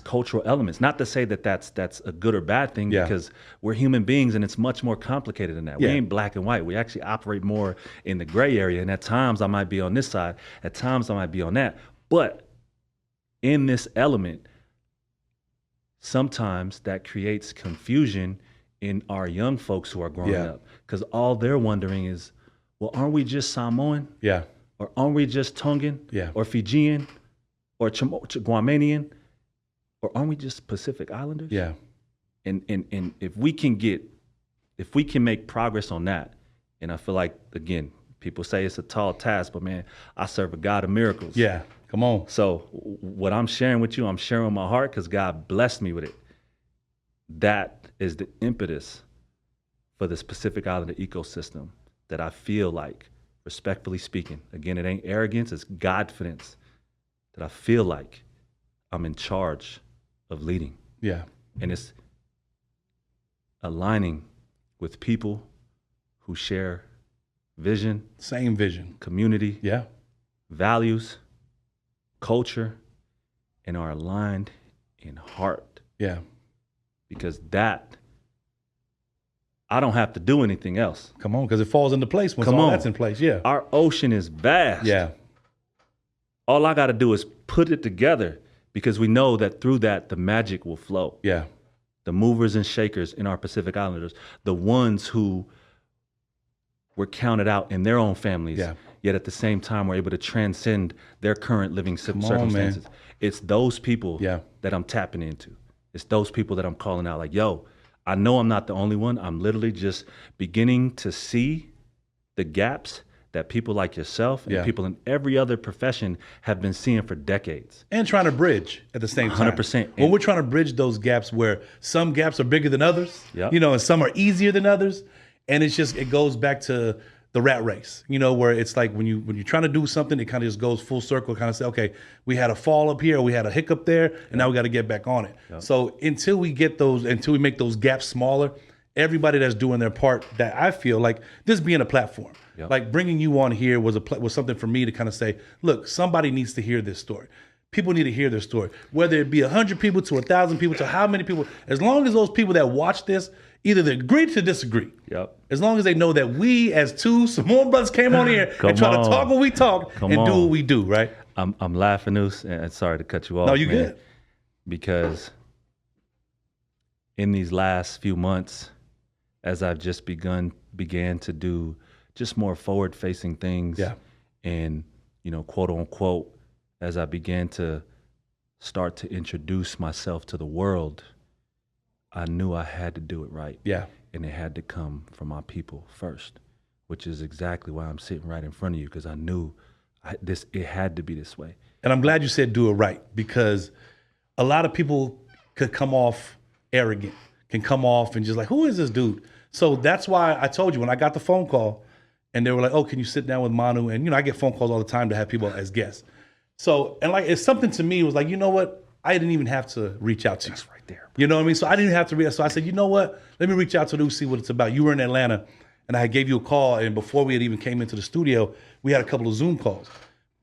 cultural elements. Not to say that that's a good or bad thing, because we're human beings and it's much more complicated than that. We ain't black and white. We actually operate more in the gray area. And at times I might be on this side, at times I might be on that. But in this element, sometimes that creates confusion in our young folks who are growing up, because all they're wondering is, well, aren't we just Samoan? Yeah. Or aren't we just Tongan? Yeah. Or Fijian? Or Guamanian? Or aren't we just Pacific Islanders? Yeah. And if we can make progress on that, and I feel like, again, people say it's a tall task, but man, I serve a God of miracles. Yeah. Come on. So what I'm sharing with you, I'm sharing my heart because God blessed me with it. That is the impetus for this Pacific Islander ecosystem that I feel like, respectfully speaking, again, it ain't arrogance, it's Godfidence, that I feel like I'm in charge of leading. Yeah. And it's aligning with people who share vision, same vision, community, values, culture, and are aligned in heart. Yeah. Because that, I don't have to do anything else. Come on, because it falls into place once all that's in place. Yeah. Our ocean is vast. Yeah. All I got to do is put it together, because we know that through that, the magic will flow. Yeah. The movers and shakers in our Pacific Islanders, the ones who were counted out in their own families, yet at the same time were able to transcend their current living circumstances. It's those people that I'm tapping into. It's those people that I'm calling out like, yo, I know I'm not the only one. I'm literally just beginning to see the gaps that people like yourself and people in every other profession have been seeing for decades. And trying to bridge at the same time. 100%. When we're trying to bridge those gaps where some gaps are bigger than others, you know, and some are easier than others. And it's just, it goes back to the rat race, you know, where it's like when you're trying to do something, it kind of just goes full circle, kind of say, okay, we had a fall up here, or we had a hiccup there, and now we got to get back on it. So until we make those gaps smaller, everybody that's doing their part, that I feel like this being a platform, like bringing you on here was something for me to kind of say, look, somebody needs to hear this story. People need to hear their story, whether it be 100 people to 1,000 people to how many people, as long as those people that watch this, either they agree to disagree. As long as they know that we as two Samoan brothers came on here and try to talk what we talk and do what we do, right? I'm laughing, Noose, and sorry to cut you off. No, you good. Because in these last few months, as I've just began to do just more forward-facing things, and, you know, quote unquote, as I began to start to introduce myself to the world, I knew I had to do it right. And it had to come from my people first, which is exactly why I'm sitting right in front of you, because I knew it had to be this way. And I'm glad you said do it right, because a lot of people could come off arrogant, can come off and just like, who is this dude? So that's why I told you when I got the phone call and they were like, oh, can you sit down with Manu? And, you know, I get phone calls all the time to have people as guests. So, and like, it's something to me, it was like, you know what? I didn't even have to reach out to you. That's right there. Bro. You know what I mean? So I didn't have to reach out. So I said, you know what? Let me reach out to you, see what it's about. You were in Atlanta and I gave you a call. And before we had even came into the studio, we had a couple of Zoom calls.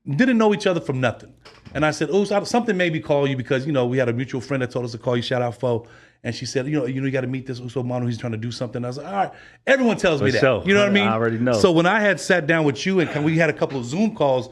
Didn't know each other from nothing. And I said, oh, something made me call you because, you know, we had a mutual friend that told us to call you, shout out Fo. And she said, you got to meet this Uso Manu. He's trying to do something. I was like, all right. Everyone tells me that. You know what I mean? I already know. So when I had sat down with you and we had a couple of Zoom calls,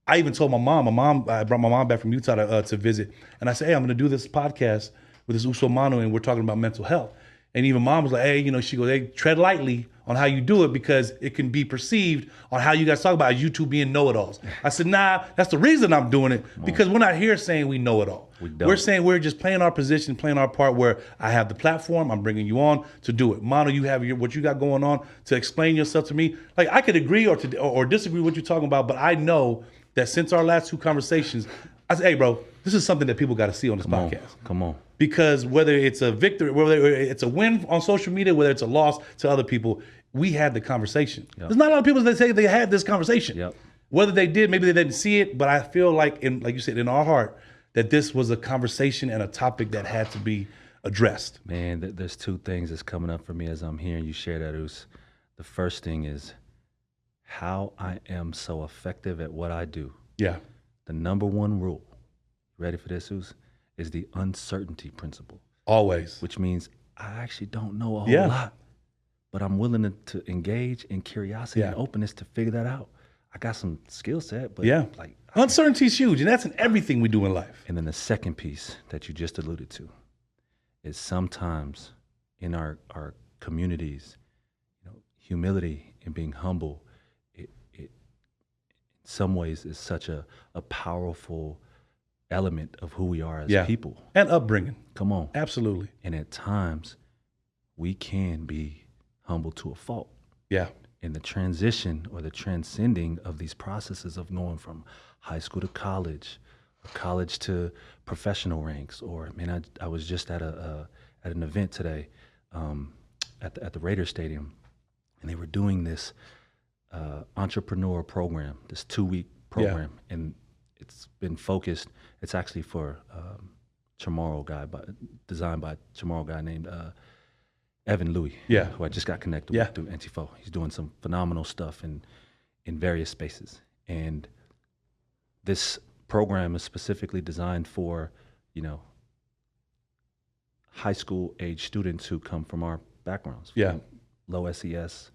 I even told my mom. I brought my mom back from Utah to visit. And I said, hey, I'm going to do this podcast with this Uso Manu, and we're talking about mental health. And even mom was like, hey, you know, she goes, hey, tread lightly on how you do it because it can be perceived on how you guys talk about you two being know-it-alls. I said, nah, that's the reason I'm doing it, because we're not here saying we know it all. We're saying we're just playing our position, playing our part where I have the platform, I'm bringing you on to do it. Manu, you have what you got going on to explain yourself to me. Like, I could agree or disagree with what you're talking about, but I know that since our last 2 conversations, I said, hey, bro, this is something that people got to see on this podcast. Come on. Because whether it's a victory, whether it's a win on social media, whether it's a loss to other people, we had the conversation. Yep. There's not a lot of people that say they had this conversation. Yep. Whether they did, maybe they didn't see it, but I feel like, like you said, in our heart, that this was a conversation and a topic that had to be addressed. Man, there's 2 things that's coming up for me as I'm hearing you share that, Us. The first thing is how I am so effective at what I do. Yeah. The number 1 rule, ready for this, Us, is the uncertainty principle. Always. Which means I actually don't know a whole lot, but I'm willing to engage in curiosity and openness to figure that out. I got some skill set, but like uncertainty is huge, and that's in everything we do in life. And then the second piece that you just alluded to is sometimes in our communities, humility and being humble, it in some ways is such a powerful element of who we are as people. And upbringing. Come on. Absolutely. And at times, we can be humble to a fault. Yeah. In the transition or the transcending of these processes of going from high school to college, or college to professional ranks, or I was just at an event today at the Raiders Stadium, and they were doing this entrepreneur program, this 2-week program, and it's been focused. It's actually for Chamorro guy, designed by Chamorro guy named Evan Louis, who I just got connected with through NT4. He's doing some phenomenal stuff in various spaces. And this program is specifically designed for, high school age students who come from our backgrounds. Low SES,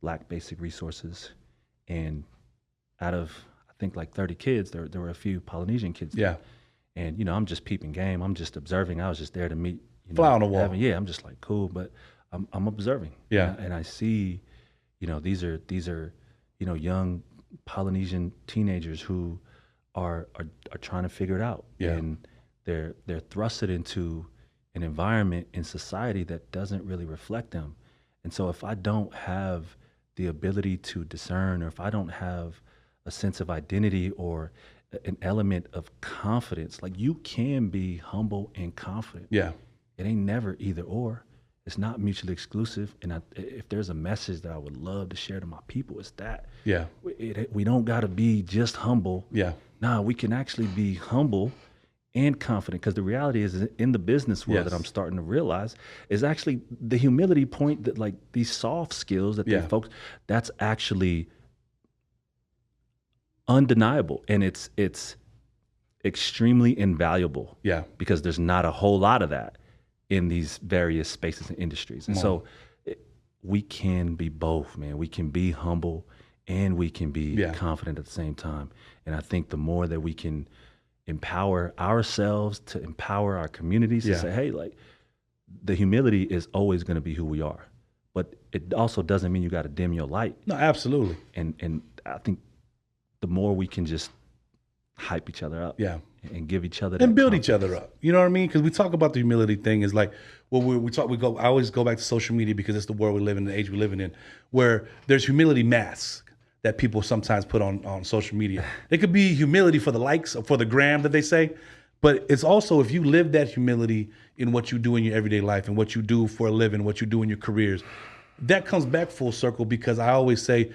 lack basic resources. And out of, I think, like 30 kids, there were a few Polynesian kids there. And, I'm just peeping game. I'm just observing. I was just there to meet. Fly on the wall. I'm just like, cool, but I'm observing. And I see, these are young Polynesian teenagers who are trying to figure it out. And they're thrusted into an environment in society that doesn't really reflect them. And so if I don't have the ability to discern, or if I don't have a sense of identity or an element of confidence, like you can be humble and confident. It ain't never either or. It's not mutually exclusive. And if there's a message that I would love to share to my people, it's that. We don't got to be just humble. Nah, we can actually be humble and confident, because the reality is in the business world that I'm starting to realize is actually the humility point, that like these soft skills that they focus, that's actually undeniable, and it's extremely invaluable. Because there's not a whole lot of that in these various spaces and industries. And so we can be both, man. We can be humble and we can be confident at the same time. And I think the more that we can empower ourselves to empower our communities to say, hey, like the humility is always going to be who we are, but it also doesn't mean you got to dim your light. No, absolutely. And I think the more we can just hype each other up, and give each other that and build confidence. each other up. You know what I mean? Because we talk about the humility thing is like, well, I always go back to social media because it's the world we live in, the age we're living in, where there's humility masks that people sometimes put on social media. It could be humility for the likes or for the gram that they say, but it's also if you live that humility in what you do in your everyday life and what you do for a living, what you do in your careers, that comes back full circle. Because I always say,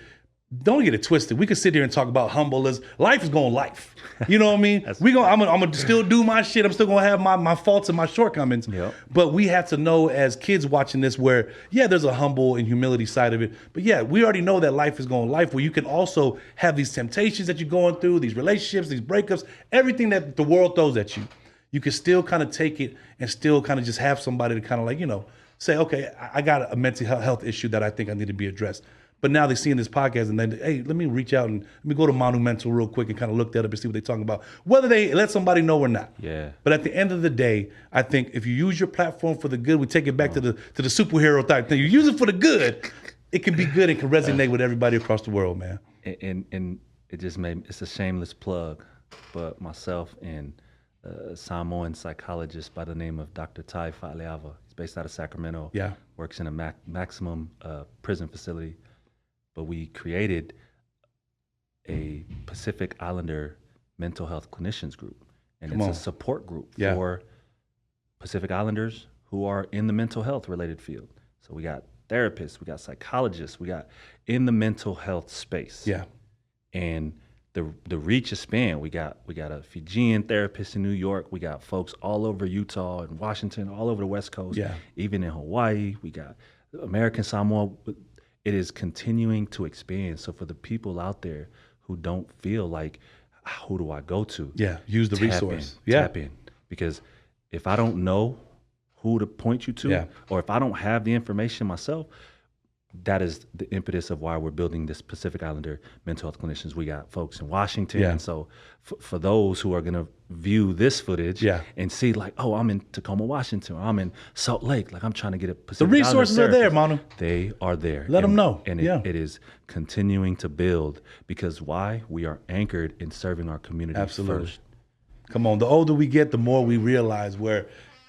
don't get it twisted. We could sit here and talk about humble as life is going life. You know what I mean? I'm gonna still do my shit. I'm still gonna have my faults and my shortcomings. But we have to know as kids watching this where, there's a humble and humility side of it. But we already know that life is going life, where you can also have these temptations that you're going through, these relationships, these breakups, everything that the world throws at you. You can still kind of take it and still kind of just have somebody to kind of like, say, okay, I got a mental health issue that I think I need to be addressed. But now they see in this podcast and then, hey, let me reach out and let me go to Monumental real quick and kind of look that up and see what they're talking about, whether they let somebody know or not. But at the end of the day, I think if you use your platform for the good, we take it back to the superhero type thing. You use it for the good, it can be good and can resonate with everybody across the world, man. And it just it's a shameless plug, but myself and a Samoan psychologist by the name of Dr. Tai Fa'aleava, he's based out of Sacramento, works in a maximum prison facility. But we created a Pacific Islander Mental Health Clinicians Group, and it's a support group for Pacific Islanders who are in the mental health related field. So we got therapists, we got psychologists, we got in the mental health space. Yeah. And the reach is span. We got a Fijian therapist in New York. We got folks all over Utah and Washington, all over the West Coast. Yeah. Even in Hawaii, we got American Samoa. It is continuing to expand. So for the people out there who don't feel like, who do I go to? Yeah. Use the resource. Tap in. Because if I don't know who to point you to, or if I don't have the information myself, that is the impetus of why we're building this Pacific Islander mental health clinicians. We got folks in Washington. And so for those who are going to view this footage and see like, oh, I'm in Tacoma, Washington, or I'm in Salt Lake, like I'm trying to get a Pacific The resources are there, Manu. They are there. Let them know. And it is continuing to build because why? We are anchored in serving our community first. Come on, the older we get, the more we realize where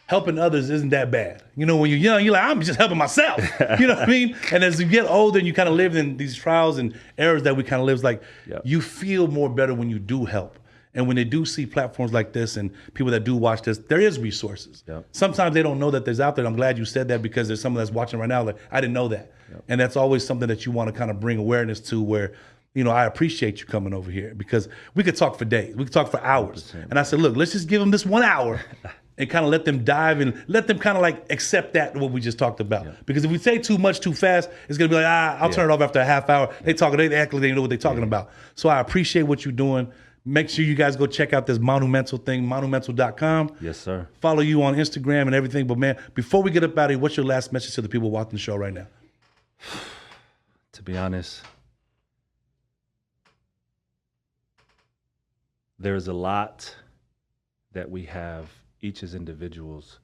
helping others isn't that bad. You know, when you're young, you're like, I'm just helping myself. You know what I mean? And as you get older and you kind of live in these trials and errors that we kind of live, like you feel more better when you do help. And when they do see platforms like this and people that do watch this, there is resources. Sometimes they don't know that there's out there. I'm glad you said that because there's someone that's watching right now like, I didn't know that. And that's always something that you want to kind of bring awareness to where, you know, I appreciate you coming over here because we could talk for days. We could talk for hours. 100%. And I said, look, let's just give them this 1 hour and kind of let them dive and let them kind of like accept that what we just talked about. Because if we say too much too fast, it's gonna be like, I'll turn it off after a half hour. They act like they know what they're talking about. So I appreciate what you're doing. Make sure you guys go check out this Monumental thing, monumental.com. Yes, sir. Follow you on Instagram and everything. But man, before we get up out of here, what's your last message to the people watching the show right now? To be honest, there's a lot that we have each as individuals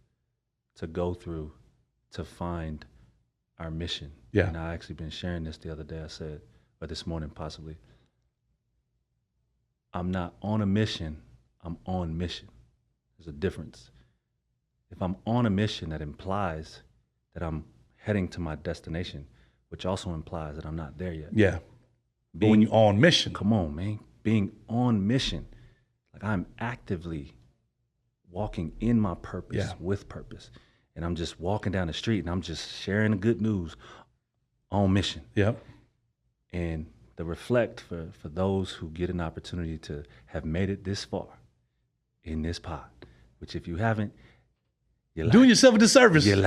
to go through to find our mission. And I actually been sharing this the other day. I said, or this morning possibly, I'm not on a mission, I'm on mission. There's a difference. If I'm on a mission, that implies that I'm heading to my destination, which also implies that I'm not there yet. But when you're on mission. Come on, man. Being on mission, like I'm actively walking in my purpose with purpose. And I'm just walking down the street and I'm just sharing the good news on mission. And the reflect for those who get an opportunity to have made it this far in this pod, which if you haven't, you're doing yourself a disservice. You're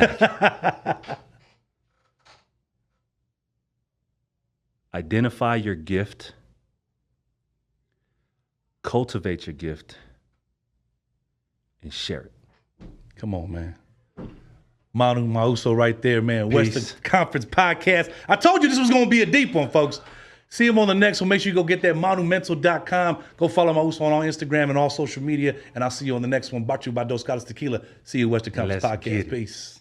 identify your gift, cultivate your gift, and share it. Come on, man. Manu Muasau right there, man. Peace. Western Conference Podcast. I told you this was going to be a deep one, folks. See him on the next one. Make sure you go get that monumental.com. Go follow Muasau on Instagram and all social media. And I'll see you on the next one. Brought to you by Dos Caras Tequila. See you, Western Conference Podcast. Peace.